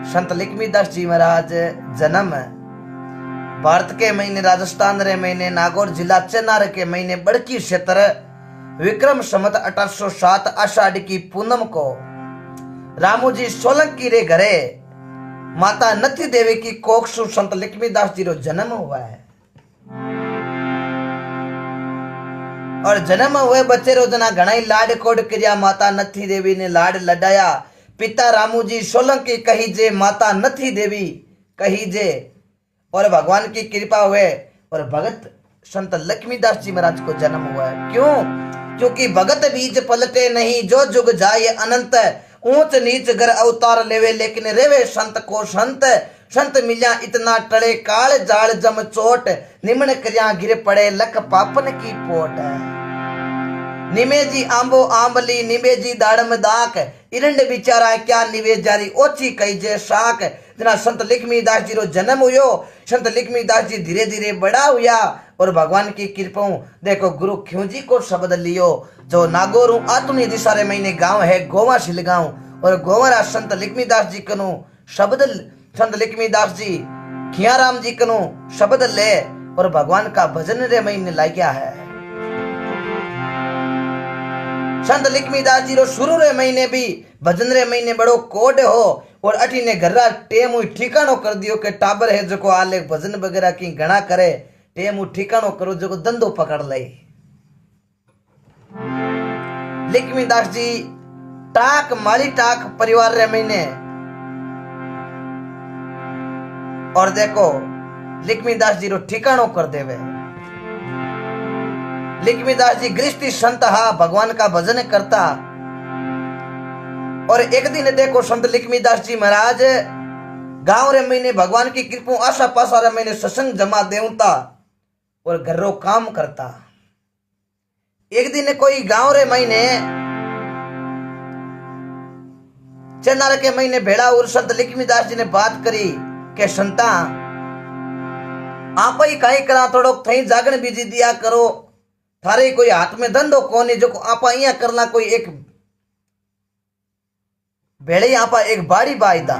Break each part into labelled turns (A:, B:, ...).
A: संत लक्ष्मीदास जी महाराज जन्म भारत के महीने राजस्थान रे महीने नागौर जिला चेनार के महीने बड़की क्षेत्र विक्रम संवत 1807 आषाढ़ की पूनम को रामूजी सोलंकी रे घरे माता नथी देवी की कोख सु संत लक्ष्मीदास जी रो जन्म हुआ है। और जन्म हुए बच्चे रो जना घणाई लाड कोड कर्या। माता नथी देवी ने लाड लडाया। पिता रामूजी सोलंकी कही जे माता नथी देवी कही जे। और भगवान की कृपा हुए और भगत संत लक्ष्मीदास जी महाराज को जन्म हुआ है। क्यों? क्योंकि भगत बीज पलटे नहीं, जो जुग जाए अनंत। ऊंच नीच घर अवतार लेवे, लेकिन रेवे संत को संत। संत मिल्या इतना टले, काल जाल जम चोट। निमन करिया गिर पड़े, लख पापन की पोट। निमेजी आंबो आंबली, निमेजी दाड़म दाक। इरंड बिचारा क्या निवे जारी, ओछी कही जे शाक। जना संत लक्ष्मीदास जी रो जन्म हुयो। संत लक्ष्मीदास जी धीरे धीरे बड़ा हुआ और भगवान की कृपा देखो गुरु ख्यू जी को शब्द लियो। जो नागौर आतुनी दिशा रे महीने गांव है गोवा शिलगांव। और गोवरा संत लक्ष्मीदास जी कनु शब्द, संत लक्ष्मीदास जी खियाराम जी कनु शब्द ले और भगवान का भजन रे महीने लाग्या है। संत लक्ष्मीदास जी रो शुरू रे महीने भी भजन रे महीने बड़ो कोड हो। और अठी ने घरा टेम ठिकानो कर दियो के टाबर है जो को आले भजन वगैरह की गणा करे। टेम ठिकानो करो जो को धंधो पकड़ ले। लक्ष्मीदास जी टाक माली टाक परिवार रे महीने। और देखो लक्ष्मीदास जी रो ठिकानो कर देवे। लक्ष्मीदास जी गृहस्थी संत हा, भगवान का भजन करता। और एक दिन देखो संत लक्ष्मीदास जी महाराज गांव रे महीने भगवान की कृपा आशा पासा रे महीने सत्संग जमा देवता और घरों काम करता। एक दिन कोई गांव रे महीने चेनार के महीने भेड़ा और संत लक्ष्मीदास जी ने बात करी के संता आप ही कहीं करा थोड़ो थई जागण बीजी दिया करो। थारे कोई हाथ में धंधो कोनी जो आप इया करना कोई एक भेड़े आप एक बाड़ी बाईदा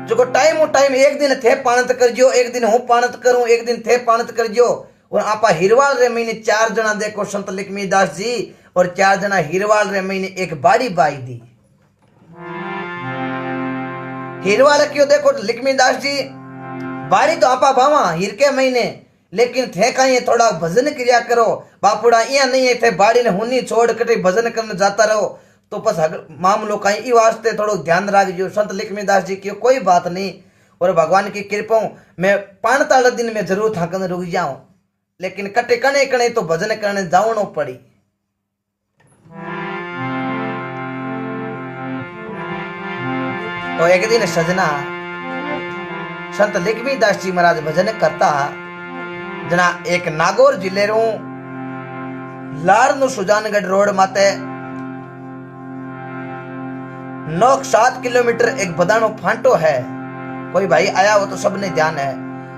A: जो टाइम एक दिन थे पाणत करजो, एक दिन हूँ पाणत करूं, एक दिन थे पाणत करजो। और आप हिरवाल रे महीने 4 जना देखो संत लक्ष्मीदास जी और 4 जना हिरवाल रे महीने एक बाड़ी बाई दी। हिरवाल क्यों देखो लक्ष्मीदास जी बाड़ी तो आपा भावा हिर के महीने, लेकिन थे कहीं थोड़ा भजन क्रिया करो। बापुड़ा इया नहीं है थे बाड़ी ने हुनी छोड़ कटे भजन करने जाता रहो तो बस मामलो कहीं ई वास्ते थोड़ो ध्यान रखियो। संत लक्ष्मीदास जी की कोई बात नहीं। और भगवान की कृपा मैं 5 दिन में जरूर थकन रुक जाऊं, लेकिन कटे कने कने तो भजन करने जावनो पड़ी। तो एक दिन सजना संत लक्ष्मीदास जी महाराज भजन करता। जना एक नागौर जिले रू लारनु सुजानगढ़ रोड माते 9-7 किलोमीटर एक बदानो फांटो है। कोई भाई आया हो तो सबने ध्यान है।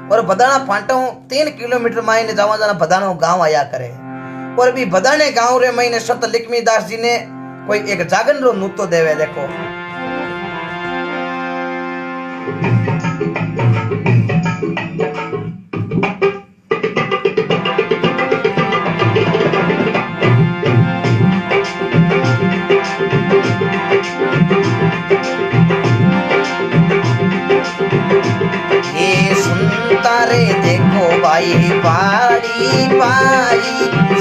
A: और बदाना फांटो 3 किलोमीटर मायने जावा जाना बदानो गांव आया करे। और भी बदाने गांव रे महीने संत लक्ष्मीदास जी ने कोई एक जागन रो नूतो देवे। देखो भाई बाड़ी बाई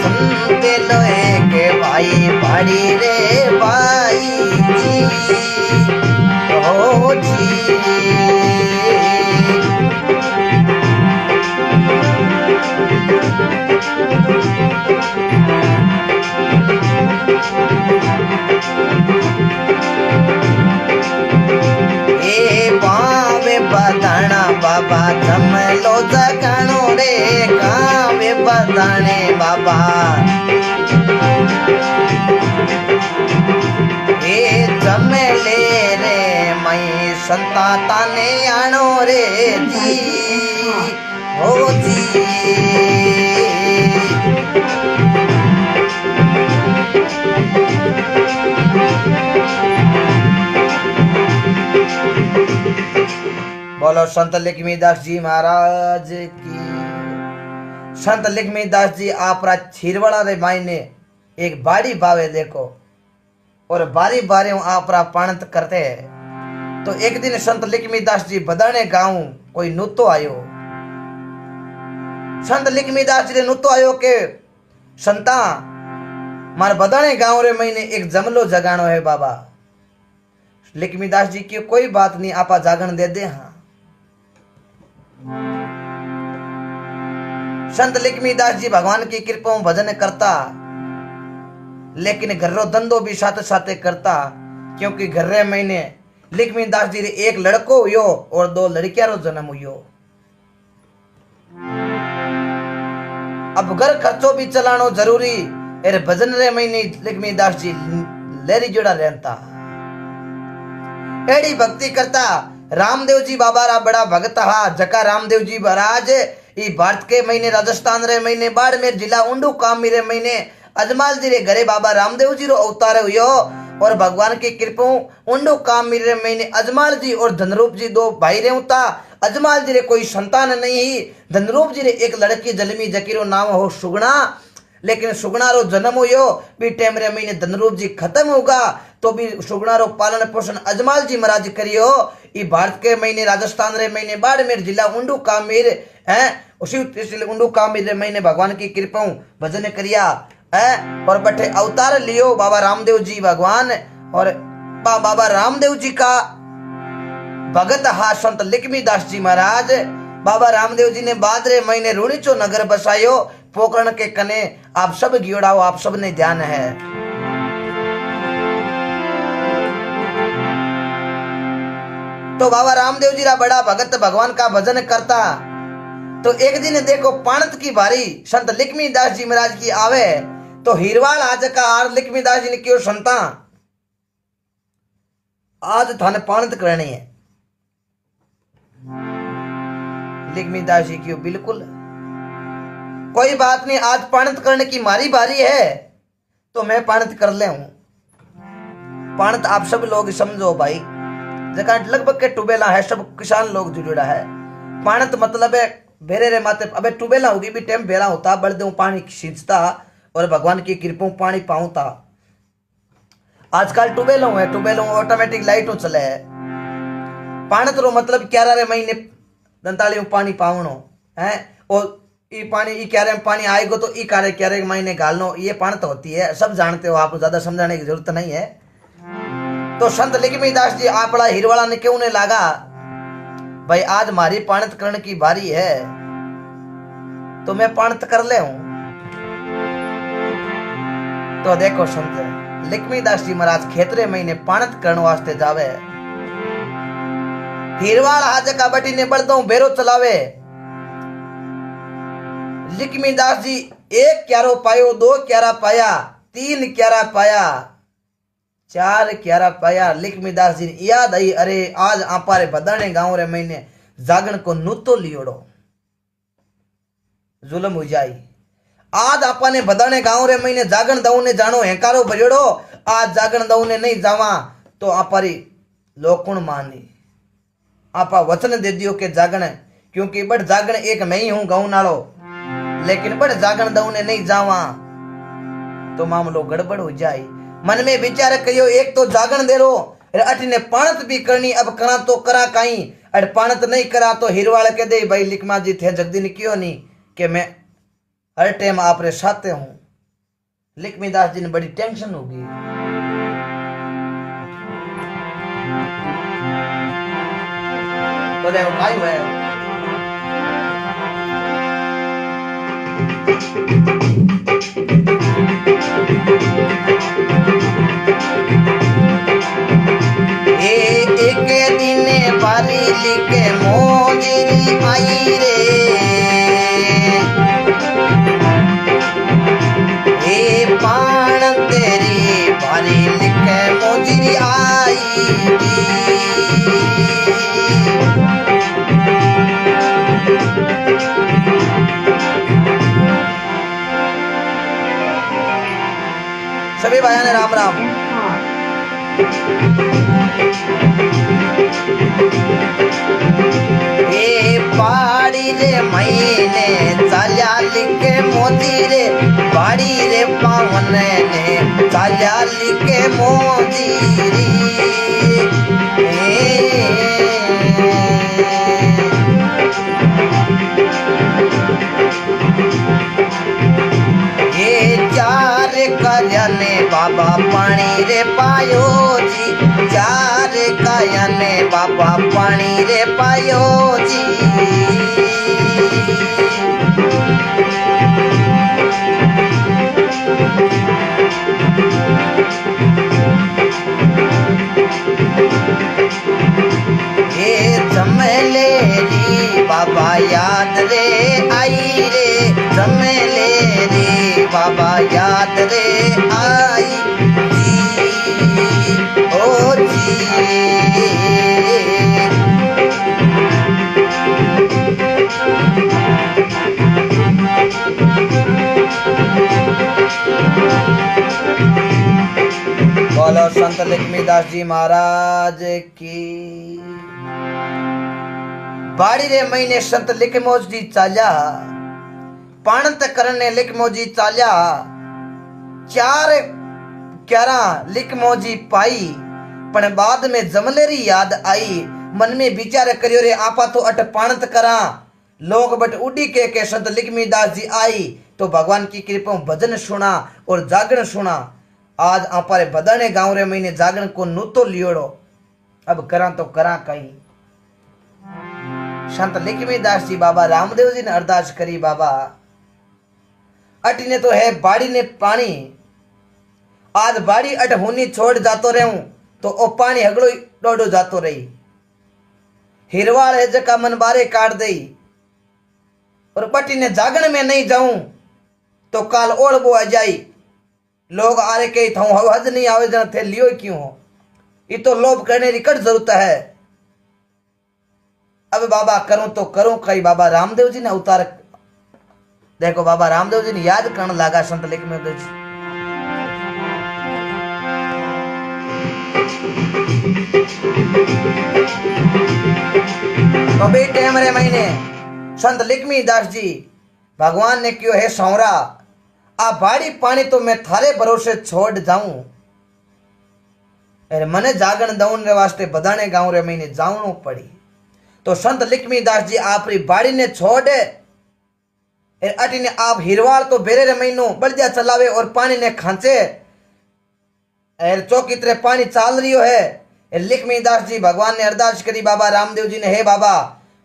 A: सुनते लोए के भाई बाड़ी रे भाई जी ओ जी। ए पावे बदाना बाबा जमलो जगानो रे कावे बदाने बाबा। ए जमले रे मई संता ताने आनो रे जी ओ जी। बोलो संत लक्ष्मीदास जी महाराज की। संत लक्ष्मीदास जी आपरा छीरवाड़ा रे मायने एक बाड़ी बावे देखो, और बारी बारी आपरा पाणत करते हैं। तो एक दिन संत लक्ष्मीदास जी बदाने गांव कोई नूतो आयो। संत लक्ष्मीदास जी ने नूतो आयो के संता मार बदाने गांव रे महीने एक जमलो जगानो है बाबा। लक्ष्मीदास जी की कोई बात नहीं, आपा जागरण दे दे। हाँ, संत लक्ष्मीदास जी भगवान की कृपा में भजन करता, लेकिन घर्रो धंधो भी साथ साथ करता, क्योंकि घर्रे महीने लक्ष्मीदास जी रे एक लड़को हुयो और 2 लड़कियां रो जन्म हुयो। अब घर खर्चो भी चलानो जरूरी, अरे भजन रे महीने लक्ष्मीदास जी लेरी जोड़ा रहता, एड़ी भक्ति करता। रामदेव जी बाबा रा बड़ा भगत हा, जका रामदेव जी महाराज ई भारत के महीने राजस्थान रे महीने बाड़मेर जिला उंडू कामी रे महीने अजमाल जी रे घरे बाबा रामदेव जी रो अवतार हुयो, और भगवान की कृपा उंडू कामी रे महीने अजमाल जी और धनरूप जी 2 भाई रे उता। अजमाल जी रे कोई संतान नहीं ही, धनरूप जी रे एक लड़की जलमी जकीरो नाम हो सुगना, लेकिन सुगना रो जन्म हुयो भी टाइम रे महीने धनरूप जी खत्म होगा, तो भी सुगना रो पालन पोषण अजमाल जी महाराज करियो। ई भारत के महीने राजस्थान रे महीने बाड़मेर जिला उंडू कामीर है, उसी उंडू कामीर रे महीने भगवान की कृपा भजन करिया है, और बठे अवतार लियो बाबा रामदेव जी भगवान, और बाबा रामदेव जी का भगत हा संत लक्ष्मीदास जी महाराज। बाबा रामदेव जी ने बादरे महीने रूणीचो नगर बसायो पोकरण के कने। आप सब गियोड़ाओ, आप सब ने ध्यान है। तो बाबा रामदेव जी रा बड़ा भगत भगवान का भजन करता। तो एक दिन देखो पाणत की बारी संत लक्ष्मीदास जी महाराज की आवे, तो हीरवाल आज का आर लक्ष्मीदास जी ने क्यों संता आज थाने पाणत करनी है। लक्ष्मीदास जी क्यों बिल्कुल कोई बात नहीं, आज पाणत करने की मारी बारी है, तो मैं पाणत कर ले हूं। पाणत आप सब लोग समझो भाई, जगह लगभग के टूबेला है, सब किसान लोग जुड़ा है। पाणत मतलब है बेरे रे माते, अबे टूबेला होगी भी टाइम बेरा होता, बड़े पानी खींचता और भगवान की कृपा पानी पाऊता। आजकल टूबेलों है, टूबेलों ऑटोमेटिक लाइटों चले है। पाणत रो मतलब 11 रे महीने 45 पानी पावनो है, और ई पानी ई क्यारे में पानी आएगो तो ई कार्य क्यारे महीने गालनो, ये पाणत होती है, सब जानते हो, आपको ज्यादा समझाने की जरूरत नहीं है। तो संत लक्ष्मीदास जी आपड़ा हीरवाड़ा ने क्यों ने लागा भाई आज मारी पाणत करने की बारी है, तो मैं पाणत कर ले हूं। तो देखो संत लक्ष्मीदास जी महाराज खेतरे महीने पाणत करने वास्ते जावे। हीरवाड़ आज का बटी ने बड़दों बेरो चलावे। लक्ष्मीदास जी 1 क्यारो पायो, 2 क्यारा पाया, 3 क्यारा पाया, 4 क्यारा पाया। लक्ष्मीदास जी ने याद आई, अरे आज आपारे बदाने गांव रे महीने जागण को नूतो लियोड़ो जुलम हो जाई। आज आपा ने बदाने गांव रे महीने जागण दऊ ने जानो हेकारो भरियोड़ो, आज जागण दऊ ने नहीं जावा तो आपारी लोकुण मानी। आपा वचन दे दियो के जागण, क्योंकि बड़ जागण एक मैं ही हूं गांव नालो, लेकिन बड़ जागण दऊ ने नहीं जावा तो मामलो गड़बड़ हो जाए। मन में विचार करियो, एक तो जागण दे रो, अठ ने पाणत भी करनी, अब करा तो करा कहीं, अट पाणत नहीं करा तो हीरवाड़ के दे भाई लिखमा जी थे जगदीन क्यों नहीं कि मैं हर टाइम आपरे साथ हूं। लक्ष्मीदास जी ने बड़ी टेंशन होगी। तो देखो काय हुआ है। एक दिन पारी लिखे मोजरी आई रे, ए पाण तेरी पारी लिखे मोजरी आई सभी भाइयों ने राम राम। पावन ने चाल्या लिखे मोजीरी ये चार कयने बाबा पानी रे पायो जी चार कयने बाबा पानी रे पायो जी ये जमले री बाबा याद रे आई रे जमले रे बाबा याद रे आई जी ओ जी बोलो संत लक्ष्मीदास जी महाराज की। बाड़ी रे महीने संत लिखमोज जी चाल्या पाणंत करने लिखमोजी चाल्या चार 11 लिखमोजी पाई पण बाद में जमलेरी याद आई मन में विचार करियो रे आपा तो अट पाणंत करा लोग बट उड़ी के संत लिखमीदास जी आई तो भगवान की कृपा भजन सुना और जागरण सुना। आज आपारे बदाने गांव रे महीने जागरण को नूतो लियोड़ो अब करा तो करा कहीं। संत लक्ष्मीदास जी बाबा रामदेव जी ने अरदास करी बाबा अटी ने तो है बाड़ी ने पानी आज बाड़ी अट हुनी छोड़ जातो रहूं तो ओ पानी हगड़ो डोडो जातो रही हिरवाड़ है जका मन बारे काट दई और बटी ने जागण में नहीं जाऊं तो काल ओढ़ बो आ जाई लोग आरे के था हज नहीं आवे जन थे लियो क्यों हो ये तो लोभ करने की कट जरूरत है। अब बाबा करूं तो करूं कई बाबा रामदेव जी ने अवतार देखो बाबा रामदेव जी ने याद करने लगा संत लक्ष्मीदेव जी तो भी टाइम रे महीने संत लक्ष्मीदास जी भगवान ने क्यों है सौरा आ भाड़ी पानी तो मैं थारे भरोसे छोड़ जाऊं अरे मने जागण दउन रे वास्ते बदाने गांव रे महीने जावनो पड़ी तो संत लक्ष्मीदास जी आपरी बाड़ी ने छोड़े अटी ने आप हिरवाड़ तो बेरे रे महीनो बड़जा चलावे और पानी ने खांचे चौकी तरह पानी चाल रियो है। लक्ष्मीदास जी भगवान ने अरदास करी बाबा रामदेव जी ने हे बाबा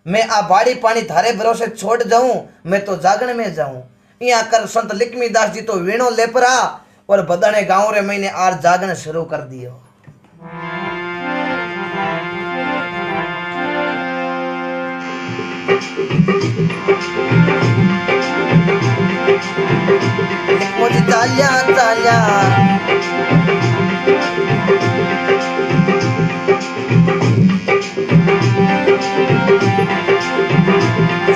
A: मैं आ बाड़ी पानी थारे भरोसे छोड़ जाऊं मैं तो जागण में जाऊं यहाँ कर संत लक्ष्मीदास जी तो वीणो लेपरा और बदाने गांव रे महीने आर जागण शुरू कर दियो। मुझे चाल्या चाल्या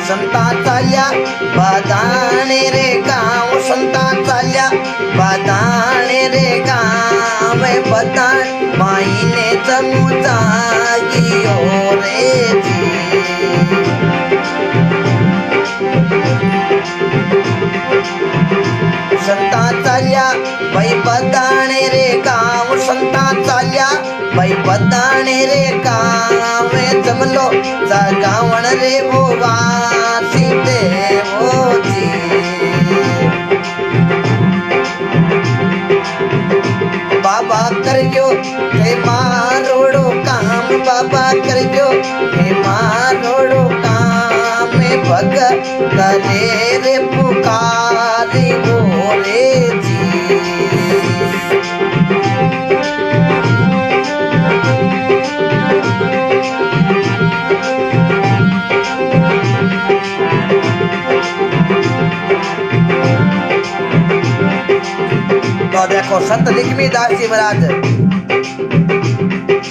A: संता चाल्या बदाने रे गांव संता चाल्या बदाने रे गांव बदान माईने चमुचागियो रे जी संता चाल्या भाई बदाने रे गांव संता चाल्या भाई बदाने रे गांव जमलो जागावण रे वो वासी देवो जी बाबा करजो हे मारोड़ो काम बाबा करजो हे मारोड़ो काम भग करे रे पुकारी वो रे जी तो देखो संत लक्ष्मीदास जी महाराज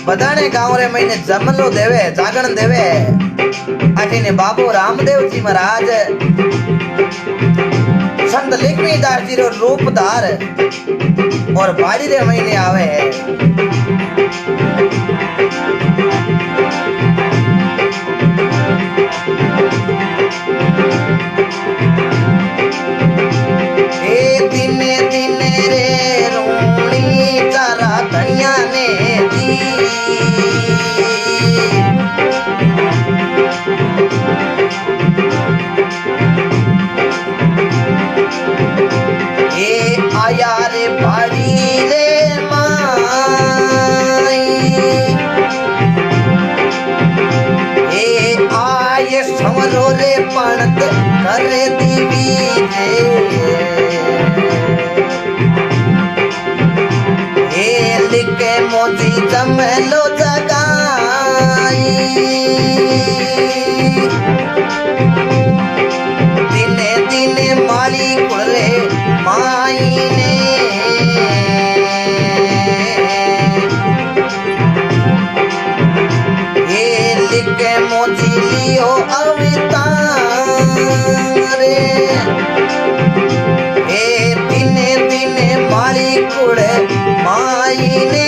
A: बदाने गांव रे महीने जमलो देवे जागरण देवे अठी ने बाबू रामदेव जी महाराज संत लक्ष्मीदास जी रो रूप धार और बाड़ी रे महीने आवे है। दिने दिने लो जगाई दिने दिने माली कुड़े माई ने ये लिखे मोजी लियो अवतार ए दिने दिने माली कुड़े माई ने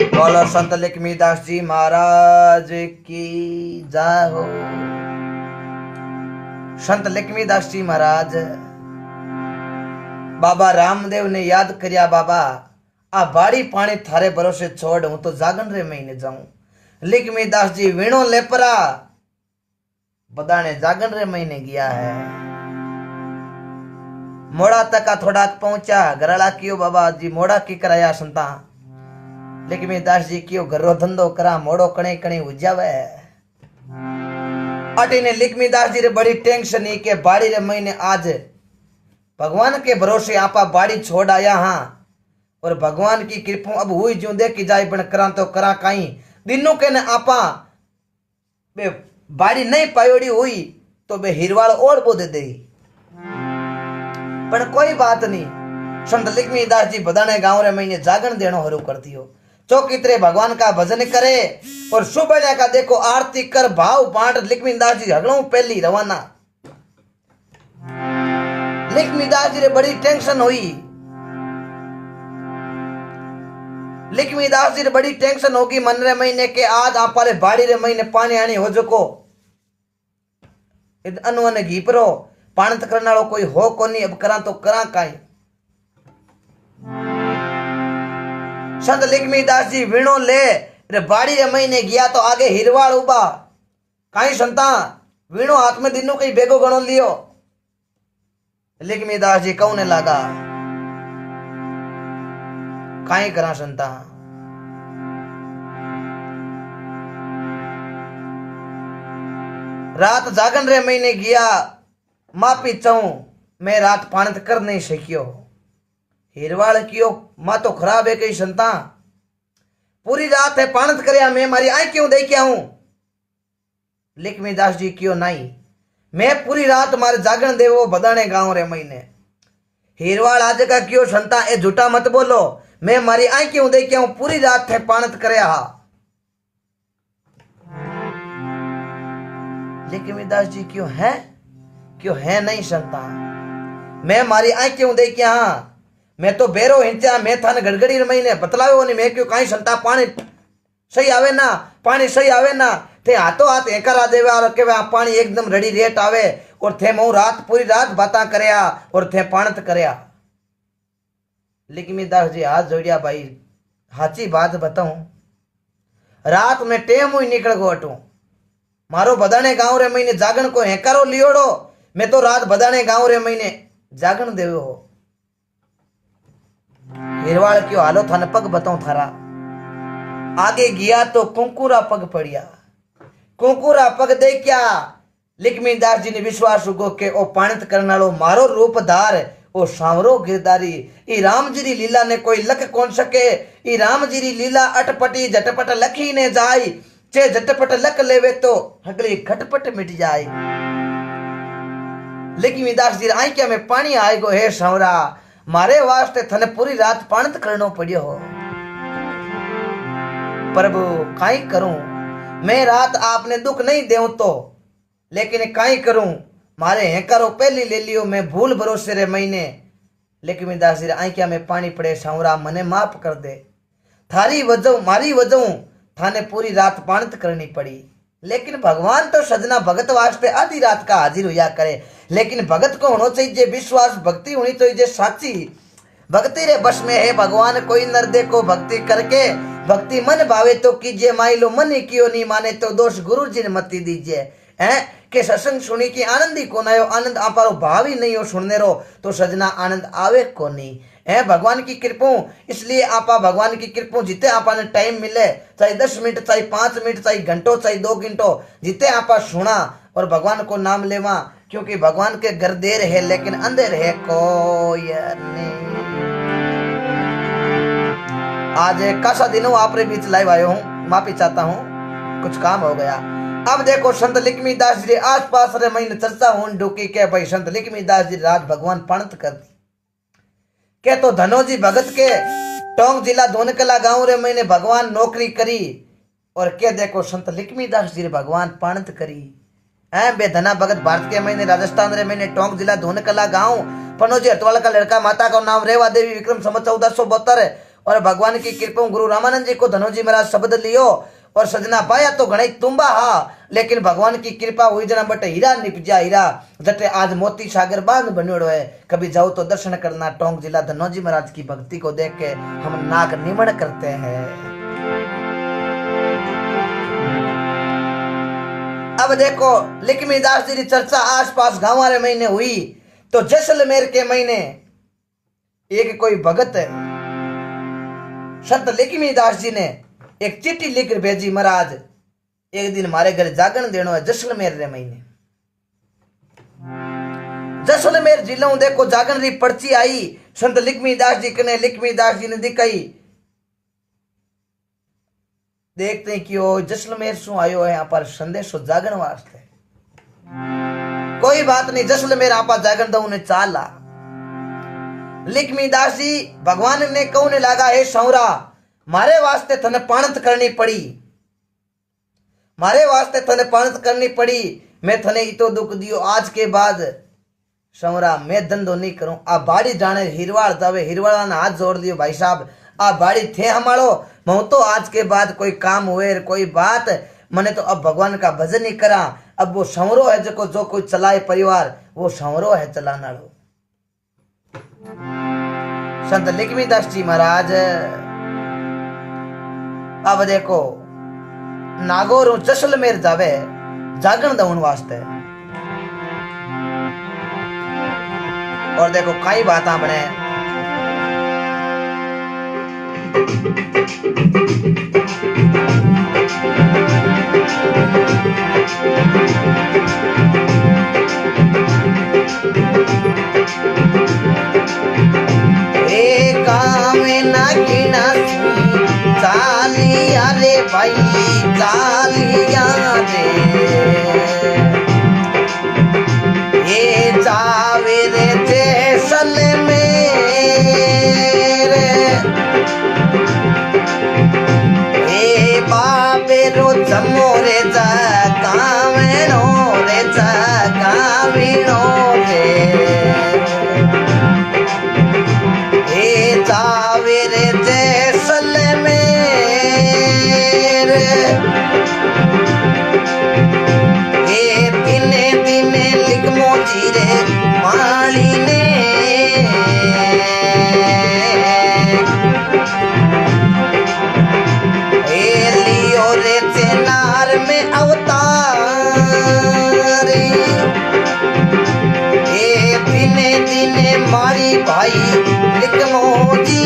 A: बोलो संत लक्ष्मीदास जी महाराज की जय हो। संत लक्ष्मीदास जी महाराज बाबा रामदेव ने याद करया, बाबा आ बाड़ी पानी थारे भरोसे छोड़ हूं तो जागन रे महीने जाऊं। लक्ष्मीदास जी वीणो लेपरा बदाने जागन रे महीने गया है। मोड़ा तक थोड़ा पहुंचा, घरला कियो बाबा जी मोड़ा की कराया संता। लक्ष्मीदास जी कियो घरो धंधो करा, मोड़ो कणे कणे उजावे। अटी ने लक्ष्मीदास जी रे बड़ी टेंशन ही के बाड़ी रे महीने आज भगवान के भरोसे आपा बाड़ी छोड़ आया हाँ, और भगवान की कृपा अब हुई जो देखी जाए पण करा तो करा काई दिनों के ने आपा बे बाड़ी नहीं पायोड़ी हुई तो बे हिरवाल और बोध दे पण कोई बात नहीं। संत लक्ष्मीदास जी बदाने गांव रे महीने जागरण देनो हरू करती हो, चौकीतरे भगवान का भजन करे और सुबह का देखो आरती कर भाव बांट। लक्ष्मीदास जी हगड़ों पहली रवाना। लक्ष्मीदास जी रे बड़ी टेंशन हुई, लक्ष्मीदास जी रे बड़ी टेंशन होगी मन रे महीने के आज आपाले बाड़ी रे महीने पानी आनी हो जको अनवन घी परो पाणत करने वालों कोई हो कोनी, अब करा तो करा काई। संत लक्ष्मीदास जी वीणो ले रे बाड़ी रे महीने गया तो आगे हिरवाड़ उबा काई संता वीणो हाथ में दिनों कई बेगो गणो लियो। लक्ष्मीदास जी कौने लगा काई करा संता। रात जागन रे महीने गया, माफी चाहूं मैं रात पाणत कर नहीं सकियो। हिरवाड़ कियो मां तो खराब है कई संता, पूरी रात है पाणत करया मैं मारी आई क्यों दे क्या हूं। लक्ष्मीदास जी क्यों नहीं, मैं पूरी रात मारे जागरण देवो बदाने गांव रे महीने। हिरवाड़ आज का क्यों संता ए झूठा मत बोलो, मैं मारी आई क्यों दे क्या हूं, पूरी रात है पाणत करया हा। लक्ष्मीदास जी क्यों है नहीं संता, मैं मारी आई क्यों दे क्या हाँ, मैं तो बेरो हिंचा मैं थाने गड़गड़ी महीने बतलायो नहीं, मैं क्यों काई संता पानी सही आवे ना, पानी सही आवे ना थे हाथों हाथ एकरा देवे और के पानी एकदम रेडी रेट आवे और थे मऊ रात पूरी रात बातें करया और थे पाणत करया। लक्ष्मीदास जी हाथ जोड़िया, भाई हाची बात बताऊं, रात में टेम हुई निकल गो हटू, मारो बदाने गांव रे महीने जागण को हेकारो लियोड़ो, मैं तो रात बदाने गांव रे महीने जागण देवे हो। हिरवाड़ क्यों हालो थाने पग बताऊं थारा। आगे गया तो कुंकुरा पग पड़िया, कुंकुरा पग दे क्या। लक्ष्मीदास जी ने विश्वास उगो के ओ पाणित करने वालो मारो रूप धार ओ सांवरो गिरदारी। ई राम जी री लीला ने कोई लख कौन सके, ई राम जी री लीला अटपटी झटपट लखी ने जाई, चे झटपट लख लेवे तो हगली खटपट मिट जाए। लक्ष्मीदास जी आई क्या में पानी आएगो हे सांवरा, मारे वास्ते थने पूरी रात पाणित करनो पड़ियो हो। प्रभु काई करूं, मैं रात आपने दुख नहीं देऊं तो, लेकिन काई करूं मारे हेकारो पहली ले लियो मैं भूल भरोसे रे महीने। लक्ष्मीदास जी आई क्या में पानी पड़े सांवरा मने माफ कर दे, थारी वजह मारी वजह थाने पूरी रात पाणित करनी पड़ी। लेकिन भगवान तो सजना भगत वास्ते आधी रात का हाजिर हुआ करे, लेकिन भगत को होना चाहिए विश्वास, भक्ति होनी चाहिए साची। भक्ति रे बस में है भगवान, कोई नर देखो भक्ति करके, भक्ति मन भावे तो कीजिए, माई लो मन कियो नहीं माने तो दोष गुरु जी ने मती दीजिए। हैं के सत्संग सुनी की आनंद ही कोन आयो, आनंद आपारो भाव ही नहीं हो सुनने रो तो सजना आनंद आवे को नहीं है। भगवान की कृपा, इसलिए आपा भगवान की कृपा जिते आपा ने टाइम मिले, चाहे 10 मिनट, चाहे 5 मिनट, चाहे घंटों, चाहे 2 घंटों, जिते आपा सुना और भगवान को नाम लेवा, क्योंकि भगवान के घर देर है लेकिन अंधेर है कोई नहीं। आज एक खासा दिन आपरे बीच लाइव आयो हूँ, माफी चाहता हूँ, कुछ काम हो गया। अब देखो संत लिखमी दास जी आस पास रे महीने चर्चा हूं डूकी के भाई संत लिखमी दास जी राज भगवान पंत कर दी के तो धनोजी भगत के टोंक जिला धोनकला गांव रे महीने भगवान नौकरी करी और के देखो संत लिखमी दास जी भगवान पंत करी है बेधना भगत भारत के महीने राजस्थान रे महीने टोंक जिला धोनकला गांव पनोजी हटवाल का लड़का माता का नाम रेवा देवी विक्रम संवत 1472 और भगवान की कृपा गुरु रामानंद जी को धनोजी महाराज शब्द लियो और सजना पाया तो गणेश तुम्बा हा, लेकिन भगवान की कृपा हुई जना बटे हीरा निपजा हीरा जटे आज मोती सागर बांध बन्योड़ो है। कभी जाओ तो दर्शन करना टोंक जिला धनोजी महाराज की भक्ति को देख के हम नाक निमण करते हैं। अब देखो लिखमी दास जी की चर्चा आसपास गांव वाले महीने हुई तो जैसलमेर के महीने एक कोई भगत है संत लिखमी दास जी ने एक चिट्ठी लिखकर भेजी, महाराज एक दिन हमारे घर जागरण देनो है जैसलमेर रे महीने। जैसलमेर जिला देखो जागरण री पर्ची आई संत लिखमी दास जी कने, लिखमी दास जी ने दिखाई। देखते हैं कि वो जैसलमेर शू आयो है यहाँ पर संदेश जागरण वास्ते। कोई बात नहीं, जैसलमेर आपा जागरण दो उन्हें चाला। लिखमी दास जी भगवान ने कहने लगा हे सौरा मारे वास्ते थने पाणत करनी पड़ी, मारे वास्ते थने पाणत करनी पड़ी, मैं थने इतो दुख दियो आज के बाद सौरा मैं धंधो नहीं करूं। आ बाड़ी जाने हिरवाड़ जावे, हिरवाड़ा ने हाथ जोड़ दियो भाई साहब आ बाड़ी थे हमारो मैं तो आज के बाद कोई काम हुए कोई बात मने तो अब भगवान का भजन ही करा। अब वो संवरो है जो कोई चलाए परिवार वो संवरो है चलाना लो। संत लिखमी दास जी महाराज अब देखो नागौर जैसलमेर जावे जागरण दउन वास्ते और देखो कई बात बने। चालिया रे भाई चालिया रे ये जावे रे जैसलमेर ए बाबे रो जमो रे जगावेणो रे जगावेणो रे ए जावे रे जैसलमेर ए दिने दिने लिखमो जीरे माली ने ए लियो रे चेनार में अवतारी ए दिने दिने मारी भाई लिखमो जी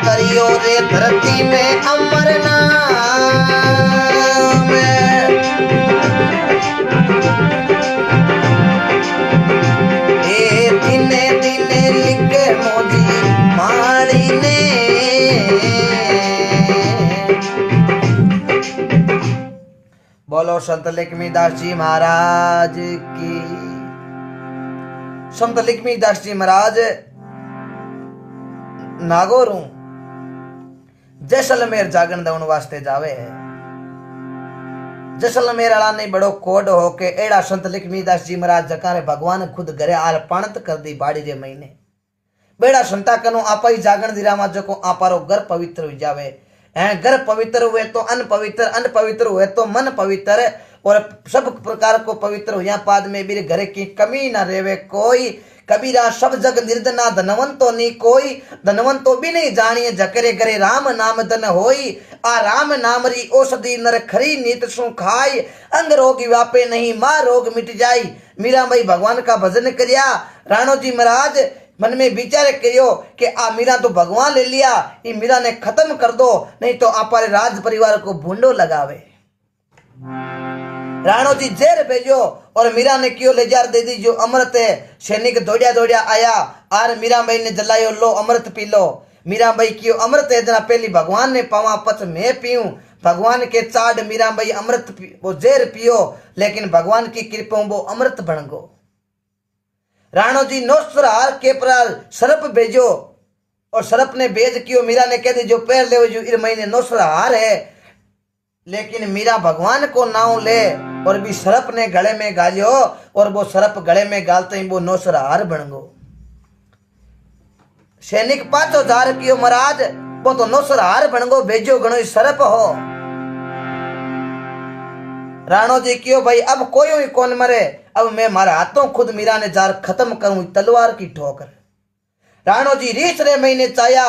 A: करियो रे धरती में अमर नाम ए दिने दिने लिखे मोदी मारी ने। बोलो संत लिखमी दास जी महाराज की। संत लिखमी दास जी महाराज नागौर जैसलमेर जागरण दउन वास्ते जावे है। जैसलमेर वाला नहीं बड़ो कोड हो के एड़ा संत लिखमी दास जी महाराज जकारे भगवान खुद घरे आर पाणत कर दी बाड़ी रे महीने बेड़ा संता कनो आपा ही जागरण दिरामा जको आपारो घर पवित्र हो जावे हैं। घर पवित्र हुए तो अन पवित्र हुए तो मन पवित्र और सब प्रकार को पवित्र हुआ पाद में भी घर की कमी ना रेवे कोई। कबीरा सब जग निर्धना धनवंतो नहीं कोई, धनवंतो भी नहीं जानिए जकरे करे राम नाम धन होई। आ राम नाम री औषधि नर खरी नीत सु खाई, अंग रोग व्यापे नहीं मां रोग मिट जाई। मीरा भाई भगवान का भजन करिया। राणो जी महाराज मन में विचार करियो कि आ मीरा तो भगवान ले लिया, ये मीरा ने खत्म कर दो, नहीं तो आपारे राज परिवार को भूंडो लगावे। राणो जी जेर भेजो और मीरा ने क्यों ले जार दे दी जो अमृत है। सैनिक दौड़िया दौड़िया आया आर मीराबाई ने जलायो, लो अमृत पी लो। मीराबाई क्यों अमृत है जना पहली भगवान ने पावा पछ मैं पीऊं। भगवान के चाड मीराबाई अमृत वो जेर पियो, लेकिन भगवान की कृपा वो अमृत बन गो। राणो जी नौसरार के प्राल सर्प भेजो और सर्प ने भेज क्यों मीरा ने कह दी जो पैर ले जो इस महीने नौसरार है, लेकिन मीरा भगवान को नाव ले और भी सर्प ने गले में गालियो और वो सर्प गले में गालते ही वो नौसरार बन गो। सैनिक पाचो जार कियो महाराज वो तो नौसरार बन गो, भेजो गणो सर्प हो। राणो जी क्यों भाई अब कोई कौन मरे, अब मैं मारे हाथों खुद मीरा ने जार खत्म करूं तलवार की ठोकर। राणो जी रीसरे महीने चाया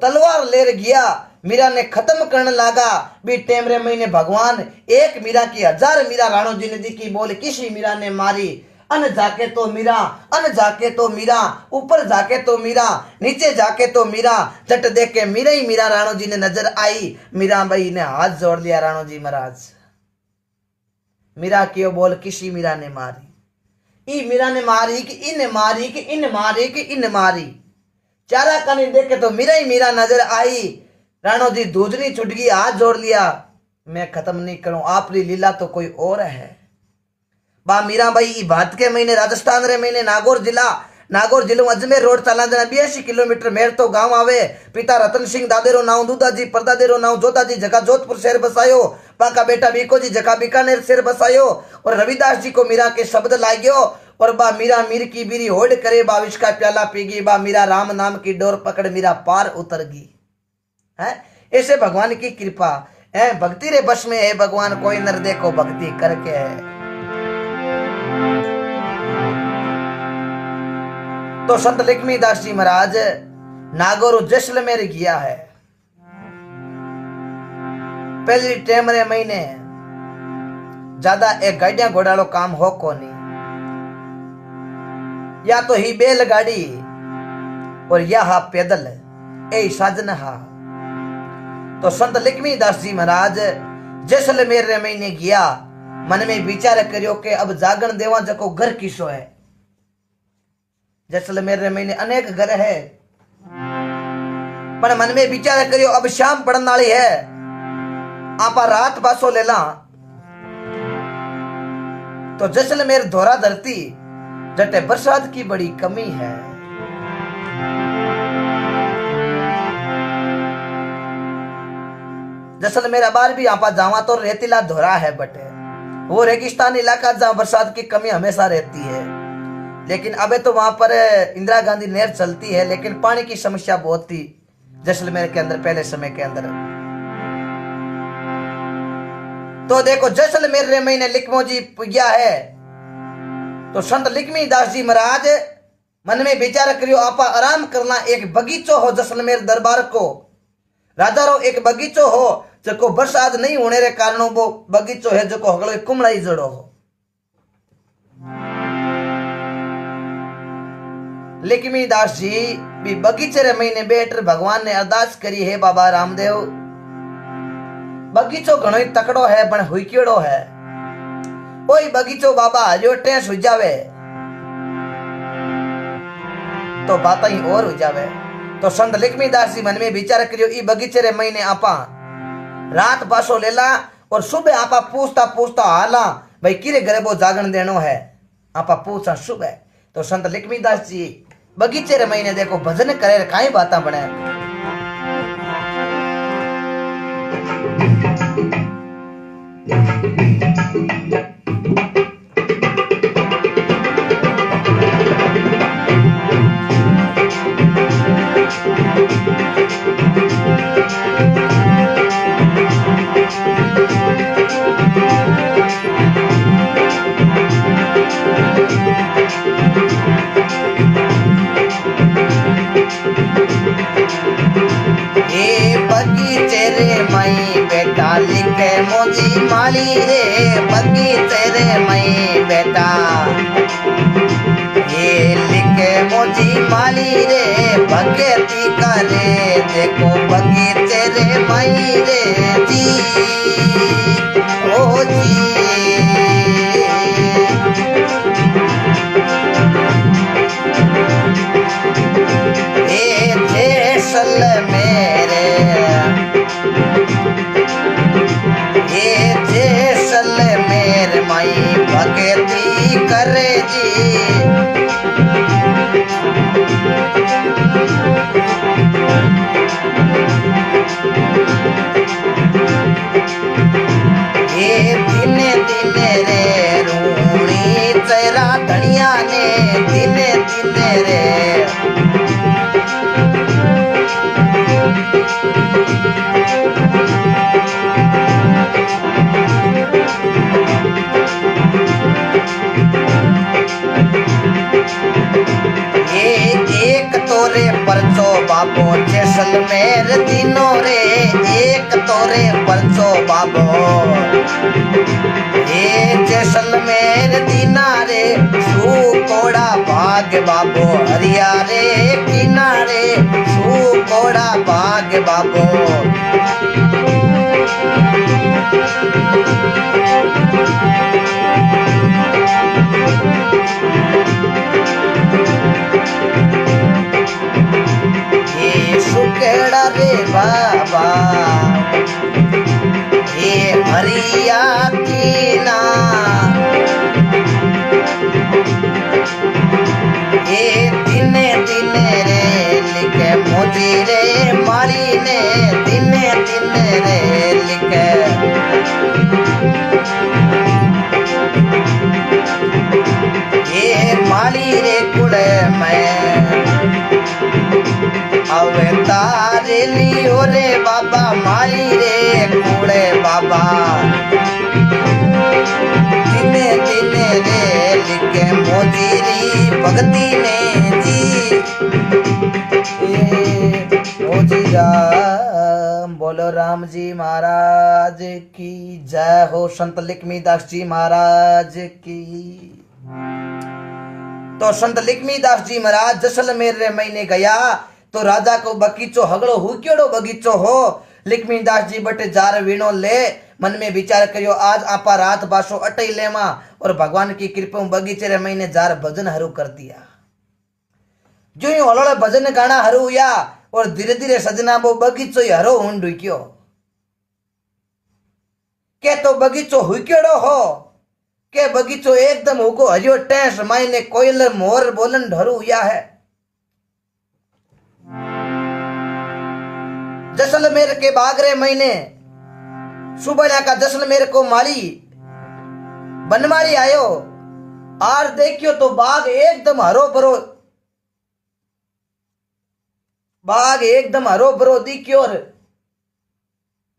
A: तलवार ले गया, मीरा ने खत्म करने लगा। भी टेमरे महीने भगवान एक मीरा की 1000 मीरा राणो जी ने दिखी, बोले किसी मीरा ने मारी। अन जाके तो मीरा, अन जाके तो मीरा, ऊपर जाके तो मीरा, नीचे जाके तो मीरा। झट देख के मीरा ही मीरा राणो जी ने नजर आई। मीरा भाई ने हाथ जोड़ लिया, राणो जी महाराज मीरा क्यों बोल किसी मीरा ने मारी। ई मीरा ने मारी कि इन मारी कि इन मारी कि इन मारी। चारा कनी देखे तो मीरा ही मीरा नजर आई। राणो जी दूजरी छुट गई, हाथ जोड़ लिया, मैं खत्म नहीं करूं, आपरी लीला तो कोई और है। बा मीरा भाई भात के महीने राजस्थान रे महीने नागौर जिलो अजमेर रोड चला देना 82 किलोमीटर मेर तो गांव आवे। पिता रतन सिंह दादेरो नाव दूधाजी, परदादेरो नाव जोधाजी, जगह जोधपुर शहर बसायो। पाका बेटा बीको जी जगह बीकानेर शहर बसायो। और रविदास जी को मीरा के शब्द लाग्यो और बा मीरा मीर की बीरी होड़ करे, बा विष का प्याला पीगी। बा मीरा राम नाम की डोर पकड़ मीरा पार उतर गई है। ऐसे भगवान की कृपा है, भक्ति रे बस में है भगवान, कोई नर देखो भक्ति करके है। तो संत लक्ष्मीदास जी महाराज नागौर जैसलमेर गया है। पहली टेमरे महीने ज्यादा एक गाड़ियां घोड़ालो काम हो को नहीं, या तो ही बैलगाड़ी और या हा पैदल ए साधन हा। तो संत लक्ष्मीदास जी महाराज जैसलमेर रे महीने गया, मन में विचार करियो कि अब जागण देवा जको घर किसो है। जैसलमेर रे महीने अनेक घर है, पर मन में विचार करियो अब शाम पड़न वाली है, आपा रात बासो ले ला। तो जैसलमेर धोरा धरती जटे बरसात की बड़ी कमी है। जैसलमेर बार भी आपा जावा तो रेतीला धोरा है, बटे वो रेगिस्तान इलाका जहां बरसात की कमी हमेशा रहती है। लेकिन अबे तो वहां पर इंदिरा गांधी नहर चलती है, लेकिन पानी की समस्या बहुत थी जैसलमेर के अंदर पहले समय के अंदर। तो देखो जैसलमेर रे महीने लिखमो जी गया है। तो संत लक्ष्मीदास जी महाराज मन में विचार करियो आपा आराम करना। एक बगीचो हो जैसलमेर दरबार को, राजा रो एक बगीचो हो जो बरसात नहीं होने रे कारण वो बगीचो है जो हगलो कुमड़ाई जड़ो हो। लक्ष्मीदास जी भी बगीचे रे महीने बैठ भगवान ने अरदास करी है, बाबा रामदेव बगीचो घणो ही तकड़ो है पण हुईकेड़ो है, ओई बगीचो बाबा हरियो टेंस हो जावे तो बात ही और हो जावे। तो संत लक्ष्मीदास जी मन में विचार करियो ई बगीचे रे महीने आपा रात पासो लेला और सुबह आपा पूछता पूछता हाला भाई किरे घरे वो जागरण देनो है, आपा पूछा सुबह। तो संत लक्ष्मीदास जी बगीचे रे महीने देखो भजन करे काई बाता बने। लिखे मोजी माली रे बगीचे रे मई बेटा, ये लिखे मोजी माली रे भगती करे देखो बगीचे रे माई रे जी ओ जी जैसलमेर माई भगती करे जी ये दिने दिने रे रूणी चेहरा धनिया ने दिने दिने रे एक तोरे परचो बाबो जैसलमेर दिनो रे एक तोरे परचो बाबो ए जैसलमेर दीना रे सू कोड़ा भाग बाबो हरिया रे किनारे सू कोड़ा भाग बाबो सुकेड़ा रे बाबा ये हरिया कीना ये दिने दिने रे लिखे मोजी रे मारी ने दिने दिने रे लिखे ये माली रे कुड़े मैं अवतारे लियो रे बाबा माली रे कूड़े बाबा दिने दिने रे लिखे मोजीरी भगती ने जी मोजी राम बोलो राम जी महाराज की जय हो संत लक्ष्मीदास जी महाराज की। तो संत लक्ष्मीदास जी महाराज जैसलमेर रे महीने गया तो राजा को बगीचो हगड़ो हुक्योड़ो बगीचो हो लक्ष्मीदास जी बटे जार वीणो ले मन में विचार करियो आज आपा रात बासो अटई लेमा और भगवान की कृपा बगीचे रे महीने जार भजन हरू कर दिया। जो यूं हलोड़े भजन गाना हरू हुआ और धीरे धीरे सजना वो बगीचो ही हरो हुन ढुक्यो के तो बगीचो हुक्योड़ो हो के बगीचो एकदम हुको हरियो टेंस मायने कोयल मोर बोलन ढरू हुआ है। जैसलमेर के बागरे महीने सुबह का जैसलमेर को माली बनमाली आयो आर देखियो तो बाग एकदम हरो भरो दिखियो और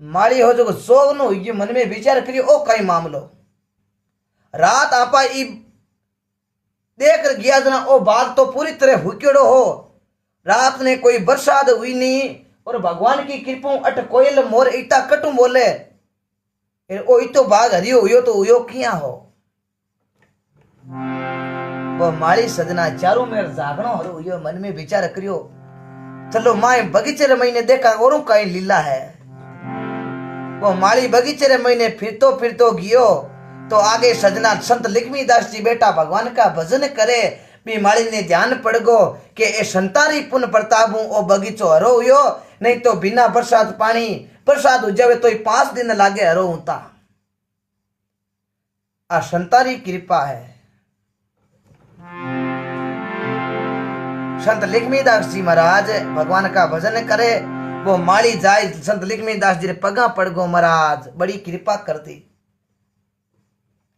A: माली हो जो सोगनो ये मन में विचार करियो ओ कई मामलो रात आपा ई देख गया जना ओ बाग तो पूरी तरह हुक्योड़ो हो रात ने कोई बरसात हुई नहीं और भगवान की कृपा अट कोयल मोर इटा कटू बोले ओ इतो बाग हरियो हुयो तो हुयो किया हो वो माली सजना चारों मेर जागनो हरो हुयो मन में विचार करियो चलो माए बगीचे रे महीने देखा और कई लीला है। वो माली बगीचे रे महीने फिरतो गियो तो आगे सजना संत लक्ष्मीदास जी बेटा भगवान का भजन करे भी माली ने ध्यान पड़ गो के ए संतारी पुन प्रताप हूं ओ बगीचो हरो हुयो नहीं तो बिना बरसात पानी बरसात हो जावे तो 5 दिन लागे हरो होता आ संतारी कृपा है। संत लक्ष्मीदास जी महाराज भगवान का भजन करे वो माली जाए संत लक्ष्मीदास जी रे पगा पड़ गो महाराज बड़ी कृपा कर दी।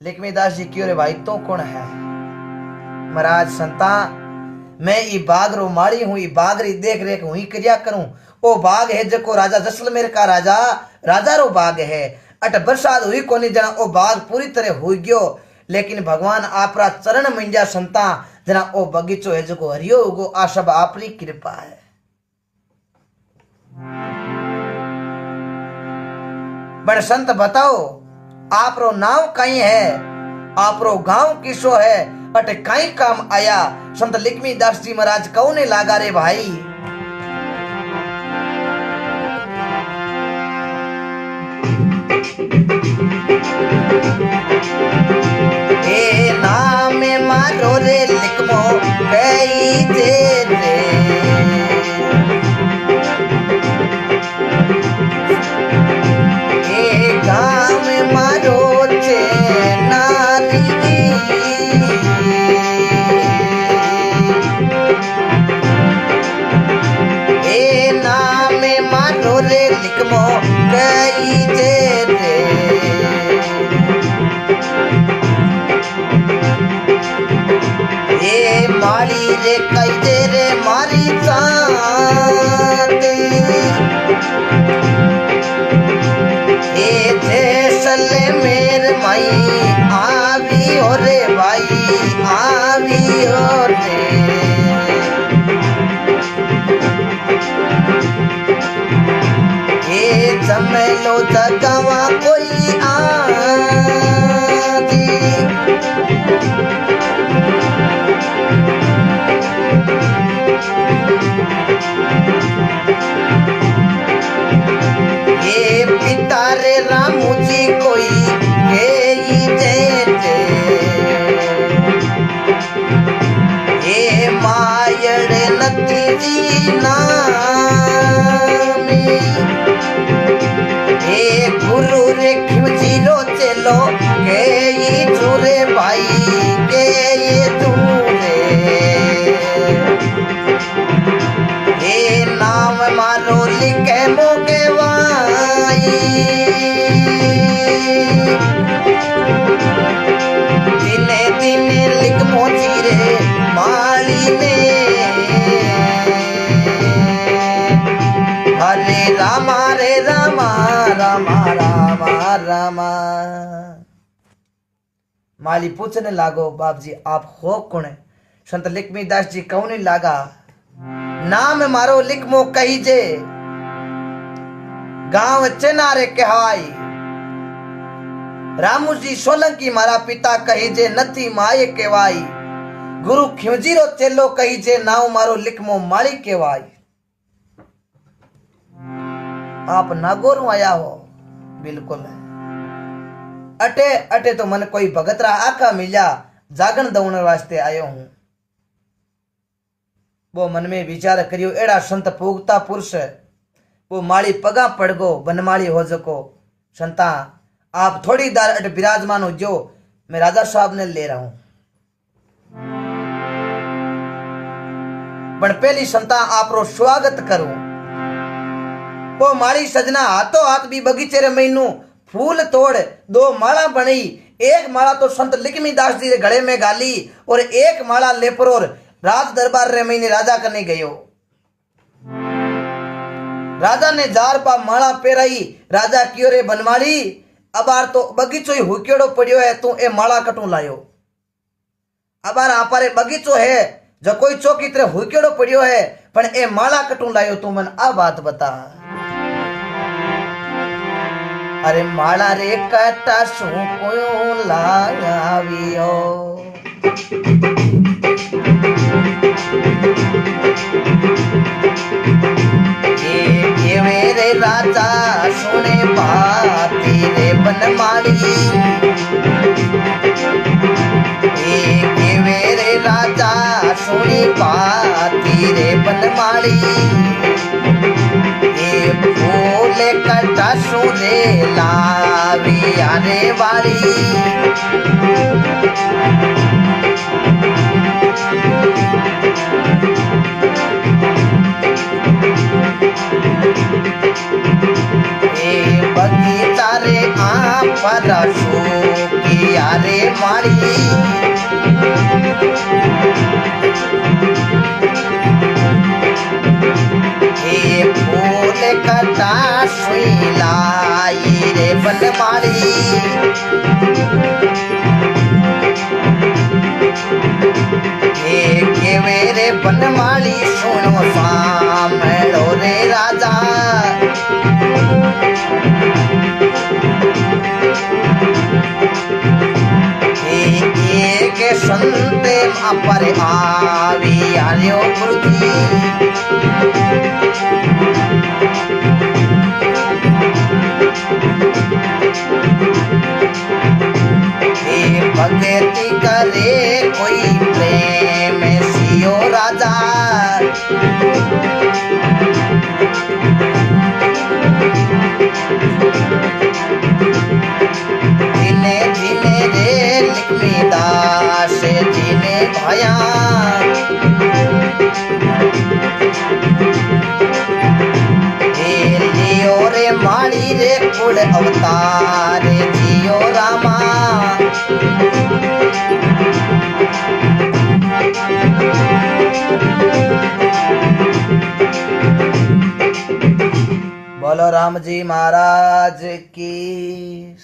A: लक्ष्मीदास जी क्यों रे भाई तो कौन है महाराज संता मैं ई बाग रो माली हूं ई बाग री देख रेख हुई क्रिया करूं ओ बाग है जको राजा जैसलमेर का राजा रो बाग है अट बरसात हुई कोनी जना ओ बाग पूरी तरह हुई गयो लेकिन भगवान आपरा चरण मंजा संता जना ओ बगीचो है जको हरियो उगो आ सब आपरी कृपा है। बड़ संत बताओ आपरो नाम कहीं है आपरो गांव किसो है अटे काई काम आया। संत लिखमी दास जी महाराज कौने लागा रे भाई। ए नाम मारो रे लिखमो कई जे रे। ए गाम मारो चे नारी। ए नाम मारो रे लिखमो कई जे रे। ए मारी रे कई दे रे मारी चांद। ए जैसले मेर माई आवी हो रे भाई आवी हो रे। ए जमेलो जगवा कोई आजी। ये पिता रे रामू जी कोई गई जे जे। ये मायड़ नती जी नामी। ये गुरु रे खिमजी रो चलो गई चूरे भाई गई चूरे। ये नाम मारो लिखे मोके दिने दिने लिख मोची रे माली ने। हरे रामा रे रामा रामा रामा रामा। माली पूछने लागो बाप जी आप हो कौन। संत लिखमी दास जी कौन लागा। नाम मारो लिख मो कही जे गांव चेनारे कहवाई। रामू जी सोलंकी मारा पिता कही जे नथी माए केवाई। गुरु खिमजीरो चेलो कही जे नाव मारो लिखमो माली केवाई। आप नागोरू आया हो बिल्कुल। अटे अटे तो मन कोई भगतरा आका मिला जागन दौड़ वास्ते आयो हूं। वो मन में विचार करियो एड़ा संत पूगता पुरुष वो माली पगा पड़ गो बनमाली हो जको। संता आप थोड़ी देर अट विराजमान हो जो मैं राजा साहब ने ले रहा हूं। पण पहली संता आपरो स्वागत करूं। वो माली सजना हाथों हाथ भी बगीचे रे महीनू फूल तोड़ दो माला बनी। एक माला तो संत लिखमी दास जी रे गले में गाली और एक माला लेपरोर राज दरबार रे महीने राजा करने गयो। राजा ने जार पा माला पेराई। राजा कियो रे बनमाली अबार तो बगीचो ही हुकेड़ो पड़ियो है तू ए माला कटू लायो। अबार आपारे बगीचो है जो कोई चौकी तरह हुकेड़ो पड़ियो है पण ए माला कटू लायो तू मन आ बात बता। अरे माला रे कटा सु कोयो लावियो। ये मेरे राजा सुने बाती रे बनमाली। ये मेरे राजा सुनी बाती रे बनमाली। ये फूल कटा सुने लावी आने वाली। बगीचा रे पर किया रे माली। ए फूल कटा सुई लाई रे बनमाली। के मेरे बनमाली सुनो सामलो रे राजा। एक संते पर आवी आर्यो गुरुजी भगती करे कोई प्रेम सियो राजा धीने धीने रे लिखमी दास धीने भाया लियो रे माड़ी रे कुल अवतार जियो रामा बोलो राम जी महाराज की।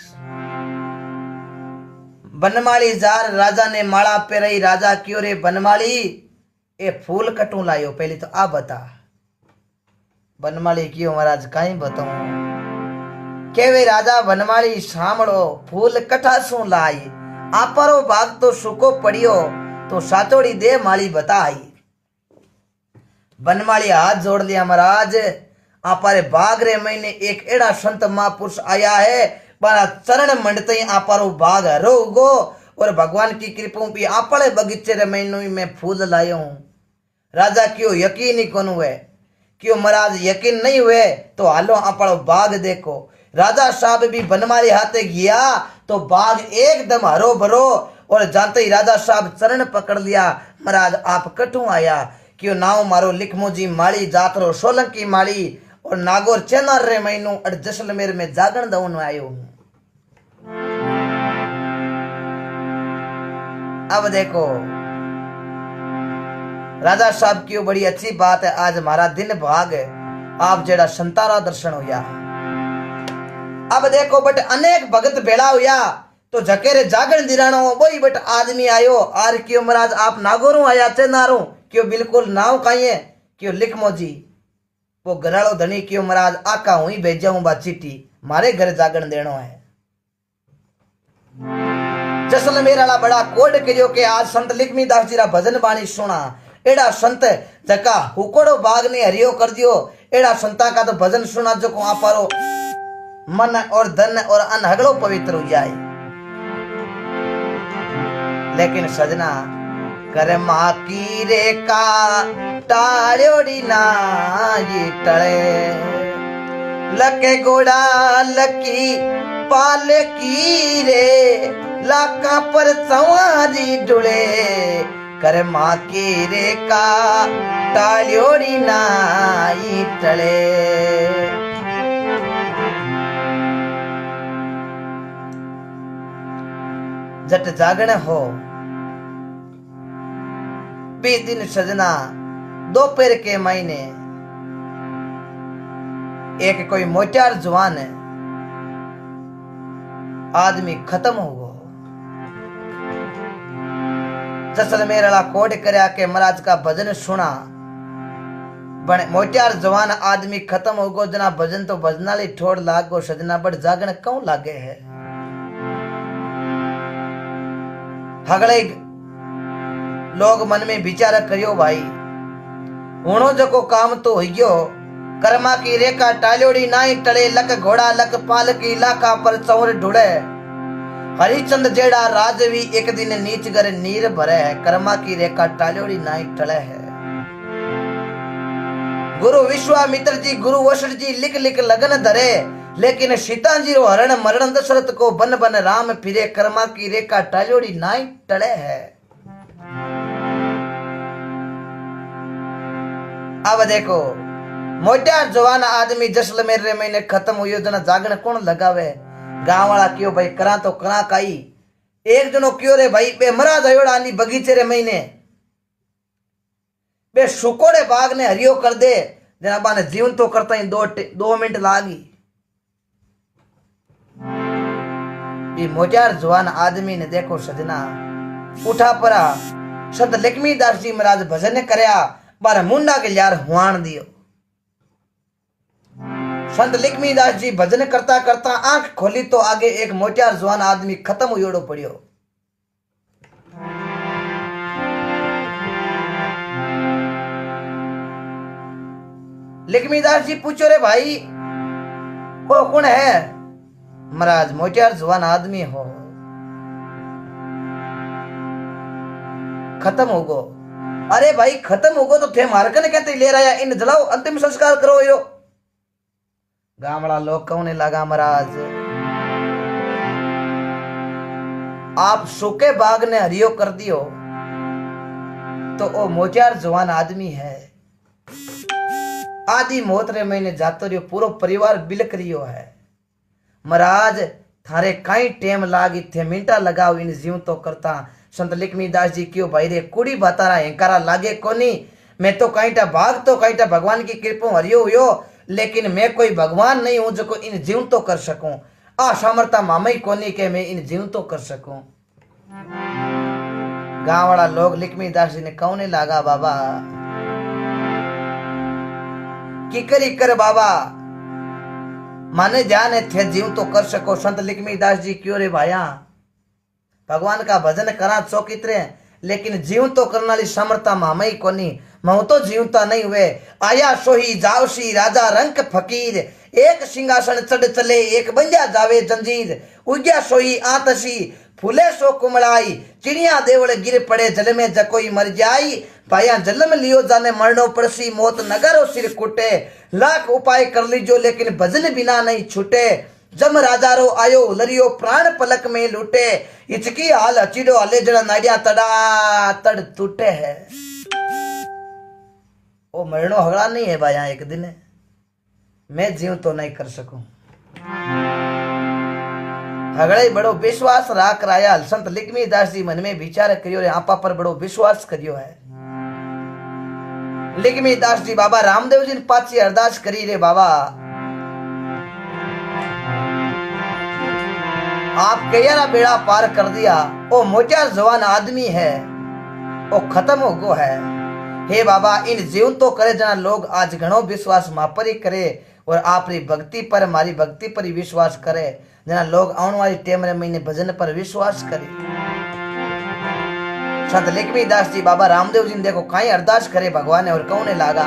A: बनमाली जार राजा ने माला पेरई राजा क्यों रे बनमाली ए फूल कटू लायो पहले तो आ बता बनमाली क्यों महाराज कहीं बताऊं केवे राजा बनमाली सामड़ो फूल कठा सू लाई आपरो भाग तो सुको पड़ियो तो सातोड़ी दे माली बताई बनमाली हाथ जोड़ लिया महाराज आपारे बाग रे महीने एक एड़ा संत महापुरुष आया है बारा चरण मंडते ही आपारो बाग हरो उगो और भगवान की कृपा भी आपड़े बगीचे रे महीनों में फूल लायो हूं राजा क्यों यकीन ही कोन हुए क्यों महाराज यकीन नहीं हुए तो हालो आपड़ो बाग देखो राजा साहब भी बनमाली हाथे गया तो बाग एकदम हरो भरो और जानते ही राजा साहब चरण पकड़ लिया महाराज आप कटू आया क्यों नाव मारो लिखमो जी माली जातरो सोलंकी माली और नागौर चेनार रे महीनों और जैसलमेर में जागरण दवन आयो हूं अब देखो राजा साहब की बड़ी अच्छी बात है आज हमारा दिन भाग है आप जेड़ा संतारा दर्शन हुआ अब देखो बट अनेक भगत भेड़ा हुआ तो झकेरे जागरण दिरानो वही बट आदमी आयो आर क्यों महाराज आप नागौरू आया चेनारू क्यों बिल्कुल नाव काइए क्यों लिखमो जी वो घरालो धनी क्यों महाराज आका हुई भेजा हूं बा चिट्ठी मारे घर जागरण देनो है जैसलमेर वाला बड़ा कोड करियो के आज संत लिखमी दास जी रा भजन बाणी सुना एड़ा संत जका हुकोड़ो बाग ने हरियो कर दियो एड़ा संता का तो भजन सुना जो को आपारो मन और धन और अनहगड़ो पवित्र हो जाए लेकिन सजना कर्मा की रेखा टाड़ोड़ी ना ये टळे लके गोड़ा लकी पाल की रे लाका पर सवारी डुले कर्मा की रेखा टाड़ोड़ी ना ये टळे जट जागण हो बे दिन सजना दोपहर के महीने एक कोई मोटार जवान आदमी खत्म हो गो जैसलमेर वाला कोड करया के महाराज का भजन सुना बने मोटार जवान आदमी खत्म हो गो जना भजन तो भजनाली ठोड़ लाग गो सजना बड़ जागण क्यों लागे है हगड़े लोग मन में विचार करियो भाई हुणो जको काम तो होइयो कर्मा की रेखा टालोड़ी नाई टले लक घोड़ा लक पाल की लाका पर चौर ढुड़े हरिचंद जेड़ा राजवी एक दिन नीच कर नीर भरे है कर्मा की रेखा टालोड़ी नाई टले है गुरु विश्वामित्र जी गुरु वशिष्ठ जी लिख लिख लगन धरे लेकिन सीता जी रो हरण मरण दशरथ को बन बन राम फिरे कर्मा की रेखा टालोड़ी नाई टले है अब देखो मोटार जवान आदमी जैसलमेर रे महीने खत्म हुई जना जागरण कौन लगावे गांव वाला क्यों भाई करा तो करा काई एक जनो क्यों रे भाई बे मरा दयोड़ा नी बगीचे रे महीने बे सुकोड़े बाग ने हरियो कर दे जना बाने जीवन तो करता ही 2 मिनट लागी ये मोटार जवान आदमी ने देखो सजना उठा परा संत लक्ष्मी दास जी महाराज भजन करया बार मुंडा के यार हुआन दियो संत लक्ष्मी दास जी भजन करता करता आंख खोली तो आगे एक मोटार जवान आदमी खत्म हुयोड़ो पड़ियो लक्ष्मीदास जी पूछो रे भाई वो कौन है? महाराज मोटियार जवान आदमी हो, खत्म हो गो। अरे भाई खत्म हो गो तो थे मारकन कहते ले रहा इन जलाओ अंतिम संस्कार करो यो। गामड़ा लोग कहने लगा महाराज आप सूखे बाग ने हरियो कर दियो तो ओ मोचार जवान आदमी है, आदि मौत रे मैंने जातो रियो पूरा परिवार बिलक रियो है। महाराज थारे कई टेम लागी थे मिंटा लगाओ इन जीव तो करता। संत लक्ष्मीदास जी क्यों भाई रे कुड़ी बातारा हेंकारा लागे कोनी, मैं तो कईटा भाग तो कईटा भगवान की कृपा हरियो हुयो, लेकिन मैं कोई भगवान नहीं हूं जो इन जीव तो कर सकूं। आ सामर्था मामई कोनी के मैं इन जीव तो कर सकूं। गांव वाला लोग लक्ष्मीदास जी ने कहने लगा बाबा की करी कर बाबा माने जाने थे जीव तो कर सको। संत लक्ष्मीदास जी क्यों रे भाया भगवान का भजन करा चौकितरे, लेकिन जीव तो करने वाली समर्था मामई कोनी, मऊ तो जीवता नहीं हुए। आया सोही जावसी राजा रंक फकीर, एक सिंहासन चढ़ चले एक बंजा जावे जंजीर। उग्या सोही आतसी फूले सो कुमड़ाई, चिड़िया देवल गिर पड़े जल में जकोई मर जाई। भाया जन्म लियो जाने मरनो पड़सी, मौत नगरो सिर कुटे। लाख उपाय कर लीजो लेकिन भजन बिना नहीं छूटे। जम राजा रो आयो लरियो प्राण पलक में लूटे। इचकी हाल अचीडो हले जड़ा नाड़िया तड़ा तड़ टूटे है। ओ मरनो हगड़ा नहीं है भाया, एक दिन मैं जीव तो नहीं कर सकूं। हगड़े बड़ो विश्वास राख राया। संत लक्ष्मीदास जी मन में विचार करियो रे आपा पर बड़ो विश्वास करियो है। लक्ष्मीदास जी बाबा रामदेव जी ने पाची अरदास करी रे बाबा आप कयारा बेड़ा पार कर दिया। ओ मोचार जवान आदमी है ओ खत्म हो गो है। हे बाबा इन जीव तो करे जना लोग आज घणो विश्वास मापर ही करे और आपरी भक्ति पर मारी भक्ति पर ही विश्वास करे। जना लोग आने वाली टेम रे महीने भजन पर विश्वास करे। संत लक्ष्मीदास जी बाबा रामदेव जी ने देखो कई अरदास करे भगवान ने और कहने लागा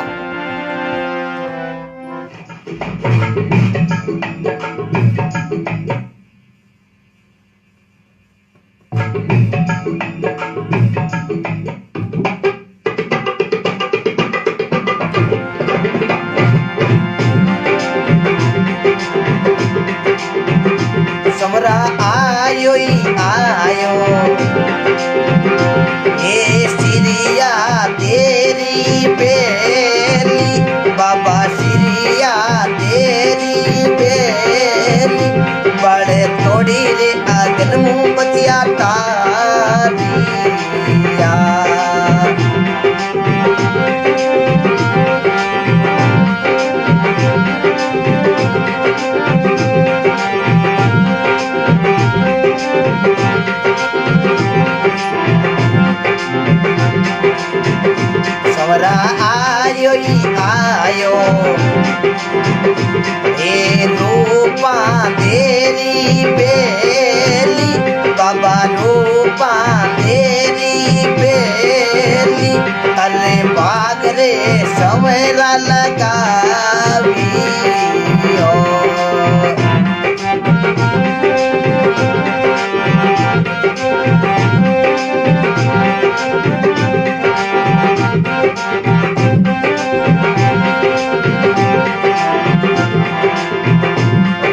A: समरा आयो ही आयो ये सिरिया तेरी बेली, बाबा सिरिया तेरी बेली। बड़े थोड़ी रे आगन मुँह बतिया तारिया। समरा आयो ही आयो ए रूपा तेरी बेली, बाबा रूपा तेरी बेली। अरे बाग रे सवेरा लगावी हो।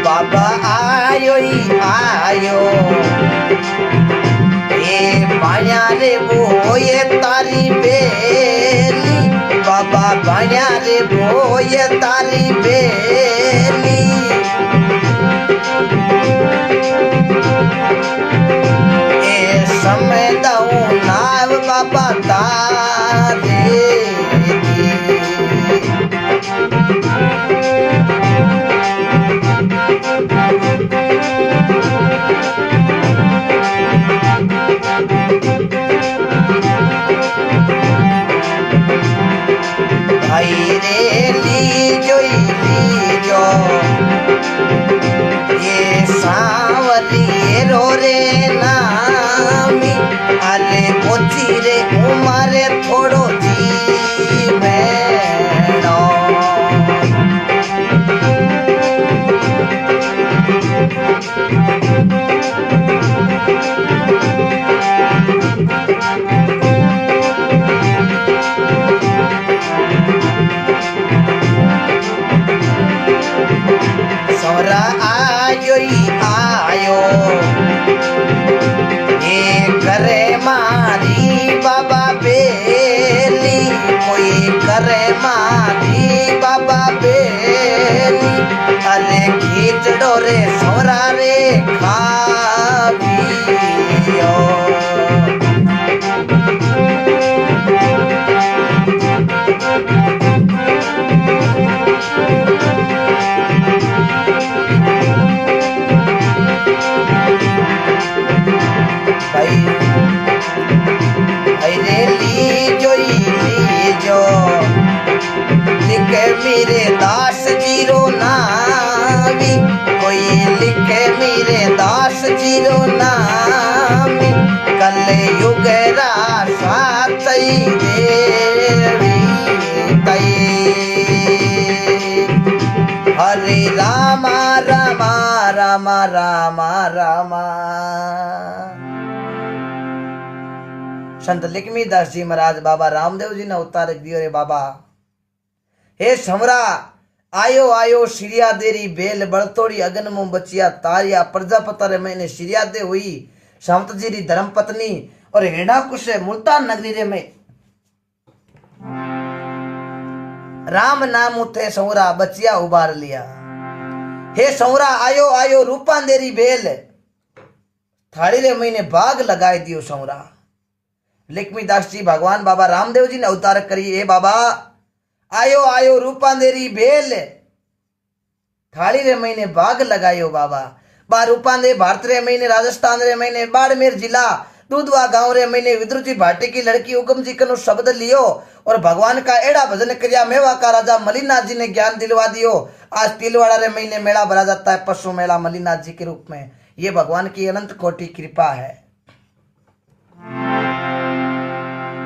A: बाबा आयो ही आयो ये बाया रे वो ये तारी बेली, बाबा बाया रे वो ये तारी बेली। ए समय दाऊ नाव बाबा तारे भाई रे लीजो सौरा आयो ही आयो ये करे मारी बाबा बेली, कोई करे मारी बाबा बेली। अरे खींचड़ो रे सौरा रे खावियो। लिखे मेरे दास जीरो नामी, कोई लिखे मेरे दास जीरो नामी। कल युग रासातई देवी तई, हरे रामा रामा रामा रामा रामा। संत लक्ष्मीदास जी महाराज बाबा रामदेव जी ने अवतार दियो रे बाबा। हे समरा आयो आयो शिरिया देरी बेल बड़तोड़ी अगन मुंह बचिया तारिया। प्रजापता रे मैंने शिरिया दे हुई सामत जी री धर्म पत्नी और हेड़ा कुश मुल्तान नगरी रे में राम नाम उठे सौरा बचिया उबार लिया। हे सौरा आयो आयो रूपांदेरी बेल थाड़ी रे मैंने बाग लगाए दियो सौरा। लक्ष्मीदास जी भगवान बाबा रामदेव जी ने अवतार करी। हे बाबा आयो आयो रूपांदेरी बेल थाली रे महीने बाग लगायो बाबा। बा रूपांदे भारत रे महीने राजस्थान रे महीने बाड़मेर जिला दूधवा गांव रे महीने विद्रुजी भाटी की लड़की उगम जी कनु शब्द लियो और भगवान का एड़ा भजन किया। मेवा का राजा मलिनाथ जी ने ज्ञान दिलवा दियो। आज तिलवाड़ा रे महीने मेला भरा जाता है पशु मेला मलिनाथ जी के रूप में। ये भगवान की अनंत कोटि कृपा है।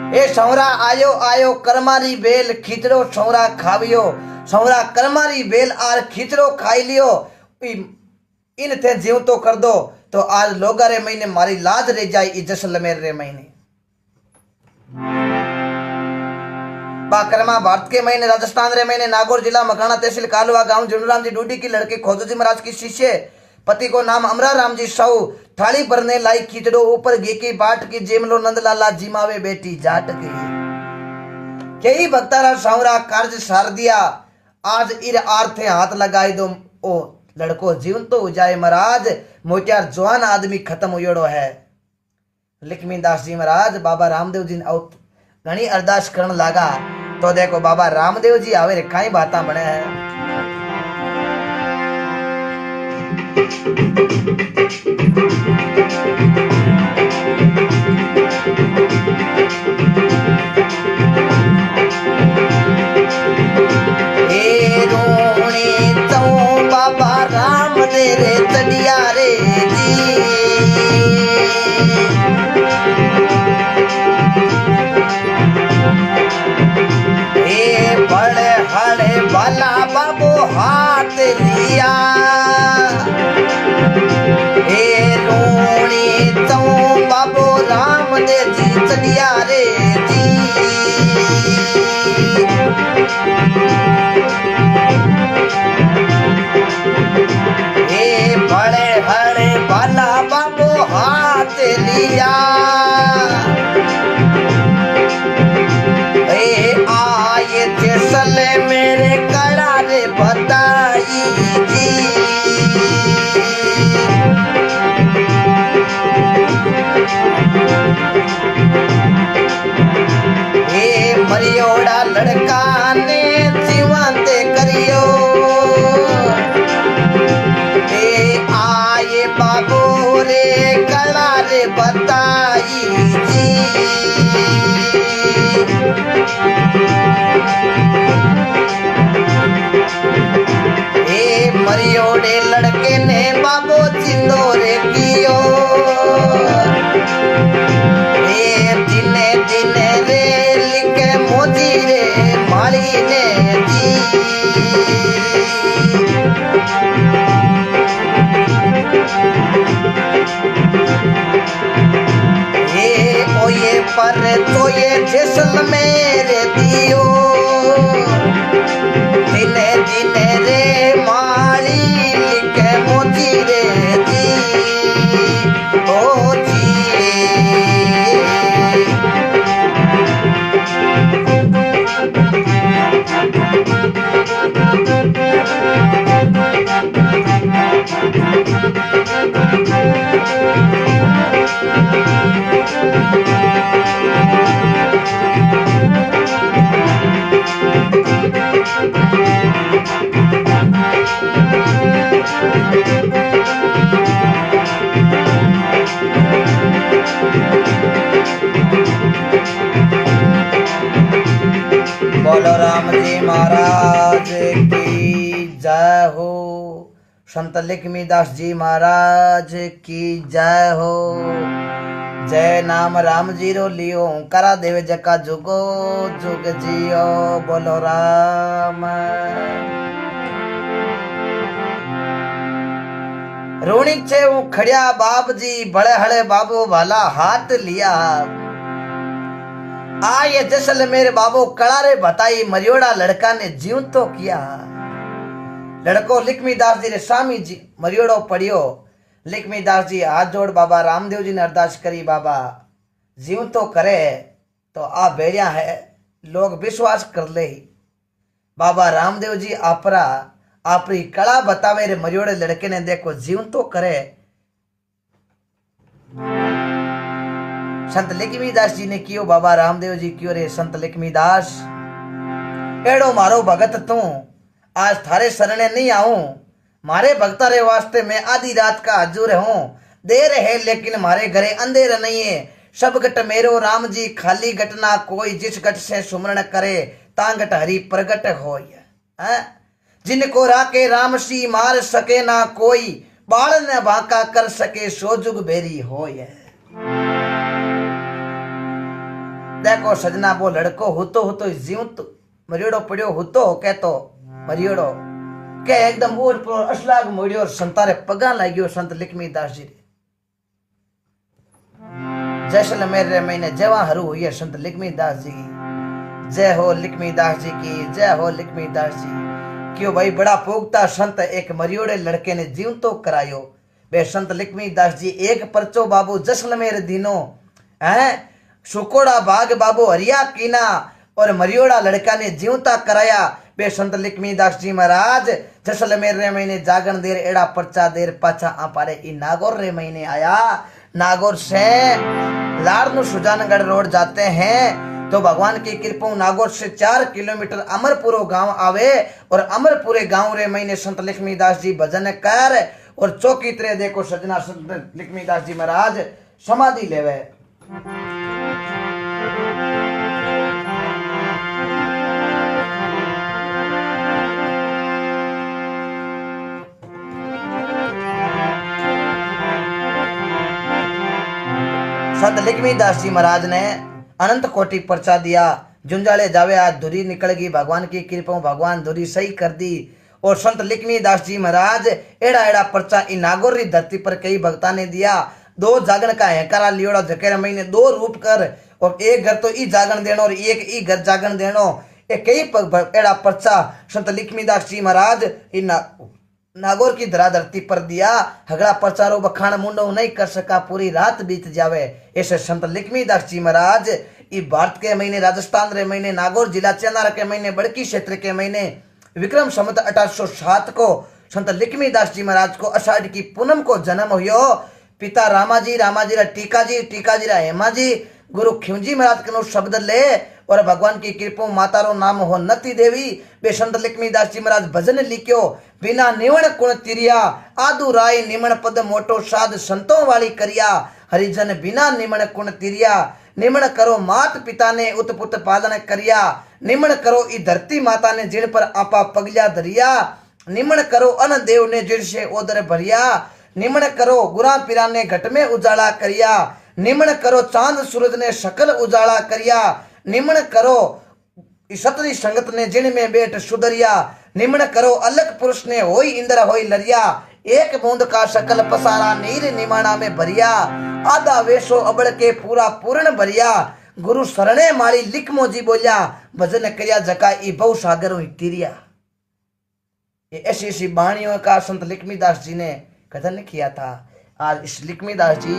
A: ए सौरा आयो आयो करमारी बेल खींचड़ो सौरा खावियो। सौरा करमारी बेल आर खींचड़ो खाई लियो। इन थे जीव तो कर दो तो आज लोगा रे महीने मारी लाज रह जाए। जैसलमेर रे महीने बाकरमा भारत के महीने राजस्थान रे महीने नागौर जिला मकाना तहसील कालवा गांव जुनराम जी डूडी की लड़के खोजो जी महाराज की शिष्य पति को नाम अमरा राम जी साहू। थाली भरने लाई खींचड़ो ऊपर घी की बाट की जेमलो नंदलाला जिमावे बेटी जाट की। कई भक्तारा सावरा कार्य सार दिया। आज इर आर्थे हाथ लगाए दो ओ लड़को जीवन तो हो जाए महाराज। मोटियार जवान आदमी खत्म हुयोड़ो है। लक्ष्मीदास जी महाराज बाबा रामदेव जी घनी अरदास करन लागा तो देखो बाबा रामदेव जी आवे रे काई बाता बने है। बाबा राम दे रे चढ़िया रे जी। ए बड़े हड़े वाला बाबू हाथ लिया। ए रोणी तो बाबू राम दे जी चढ़िया रे जी। बड़े हड़े वाला बाबू हाथ लिया। आए जैसले मेरे कड़ा रे बताई जी। मरियोड़ा लड़का ने जीवंत करियो। आए बाबू रे कला रे बताई जी। मरियोड़े लड़के ने बाबू चिंदोरे कियो। दिने दिने रे लिखे मोजी रे माली ने जी। ये जैसलमेर दियो दिने दिने रे माली लिखे मोती रे जी ओ जी बोलो राम जी महाराज की जय हो। संत लक्ष्मीदास जी महाराज की जय हो। जय नाम राम जी रो लियो करा देवे जका जुगो जुग जियो। बोलो राम। रोणी छे वो खड़िया बाप जी बड़े हड़े बाबू भाला हाथ लिया आये जैसलमेर बाबू कड़ारे बताई मरियोड़ा लड़का ने जीव तो किया। लड़को लक्ष्मीदास जी रे स्वामी जी मरियोड़ो पड़ियो। लक्ष्मीदास जी हाथ जोड़ बाबा रामदेव जी ने अरदास करी बाबा जीव तो करे तो आ बेड़िया है लोग विश्वास कर ले। बाबा रामदेव जी आपरा आपरी कला बतावे रे मरियोड़े लड़के ने देखो जीव तो करे। संत लक्ष्मीदास जी ने कियो बाबा रामदेव जी कियो रे संत लक्ष्मीदास एड़ो मारो भगत तू आज थारे शरणे नहीं आऊं। मारे भक्ता रे वास्ते मैं आधी रात का हजूर हूं। देर है लेकिन मारे घरे अंधेर नहीं है। सब गट मेरो राम जी खाली गट ना कोई जिस गट से सुमरण करे तांगट हरि प्रगट होय। जिनको राके राम सी मार सके ना कोई बाल न बांका कर सके सो जुग बेरी होय। देखो सजना वो लड़को होतो जीवत मरियोड़ो पड़ियो होतो कहतो मरियोड़ो के एकदम ओर पर असलाग मोड़ियो और संतारे पगा लाग्यो संत लक्ष्मीदास जी जैसलमेर रे महीने जवा हरू हुई है संत लक्ष्मीदास जी की जय हो। लक्ष्मीदास जी की जय हो। लक्ष्मीदास जी क्यों भाई बड़ा पोगता संत एक मरियोड़े लड़के ने जीव तो करायो। वे संत लक्ष्मीदास जी एक परचो बाबू जैसलमेर दिनो है सुकोड़ा बाग बाबू हरिया कीना और मरियोड़ा लड़का ने जीवता कराया। बे संत लक्ष्मीदास जी महाराज जैसलमेर रे महीने जागन देर एड़ा पर्चा देर पाछा आपारे ई नागौर रे महीने आया। नागौर से लाड़नु सुजानगढ़ रोड जाते हैं तो भगवान की कृपा नागौर से 4 किलोमीटर अमरपुरो गांव आवे और अमरपुरे गांव रे महीने संत लक्ष्मीदास जी भजन कर और चौकी तरह देखो सजना संत लक्ष्मीदास जी महाराज समाधि लेवे। संत लक्ष्मीदास जी महाराज ने अनंत कोटि पर्चा दिया। जुंजाले जावे आज धुरी निकल गई भगवान की कृपा भगवान धुरी सही कर दी। और संत लक्ष्मीदास जी महाराज एड़ा एड़ा पर्चा इन नागौर धरती पर कई भक्ता ने दिया। 2 जागन का हैकारा लियोड़ा जकेर महीने 2 रूप कर और एक घर तो ई जागन देनो और एक ई घर जागन देनो। ए कई एड़ा पर्चा संत लक्ष्मीदास जी महाराज इन नागौर की धरा धरती पर दिया। हगड़ा प्रचारो बखान मुंडो नहीं कर सका पूरी रात बीत जावे। ऐसे संत लक्ष्मीदास जी महाराज ई भारत के महीने राजस्थान रे महीने नागौर जिला चेनार के महीने बड़की क्षेत्र के महीने विक्रम संवत 1807 को संत लक्ष्मीदास जी महाराज को आषाढ़ की पूनम को जन्म हुयो। पिता रामाजी रा टीकाजी रा हेमाजी गुरु खिमजी महाराज के शब्द ले और भगवान की कृपा माता रो नाम हो नती देवी। बे संत लक्ष्मीदास जी महाराज भजन लिख्यो बिना निवण कुण तिरिया आदू राय निमण पद मोटो साध संतों वाली करिया। हरिजन बिना निमण कुण तिरिया निमण करो मात पिता ने उत्पुत पालन करिया। निमण करो ई धरती माता ने जिन पर आपा पगलिया धरिया। निमण करो अन देव ने जिन से ओदर भरिया। निमण करो गुरा पीरा ने घट में उजाला करिया। निमण करो चांद सूरज ने सकल उजाला करिया। निमण करो सतरी संगत ने जिन में बैठ सुधरिया। निमण करो अलग पुरुष ने होई इंद्र होई लरिया। एक बूंद का सकल पसारा नीर निमाणा में भरिया। आधा वेशो अबड़ के पूरा पूर्ण भरिया। गुरु शरणे मारी लिखमो जी बोलिया भजन करिया जका ई बहु सागर तीरिया। ये ऐसी ऐसी वाणियों का संत लक्ष्मीदास जी ने कथन किया था। आज इस लक्ष्मीदास जी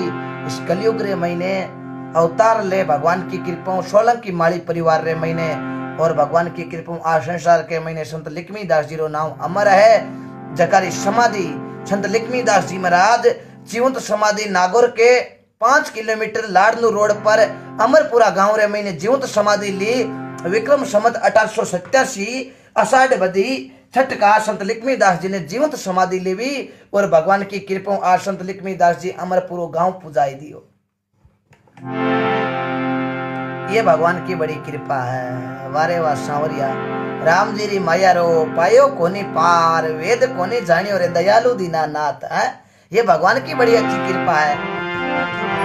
A: इस कलयुग रे महीने अवतार ले भगवान की कृपा सोलंकी माली परिवार रे महीने और भगवान की कृपा आज संसार के महीने संत लक्ष्मीदास जी रो नाम अमर है। जकारी समाधि संत लक्ष्मीदास जी महाराज जीवंत समाधि नागौर के 5 किलोमीटर लाडनू रोड पर अमरपुरा गांव रे महीने जीवंत समाधि ली। विक्रम संवत 1887 आषाढ़ बदी छठ का संत लक्ष्मीदास जी ने जीवंत समाधि लेवी और भगवान की कृपा आज संत लक्ष्मीदास जी अमरपुरो गांव पुजाई दियो। ये भगवान की बड़ी कृपा है। वारे वाह सांवरिया राम जी री माया रो पायो कोनी पार वेद कोनी जानियो रे दयालु दीनानाथ है। ये भगवान की बड़ी अच्छी कृपा है।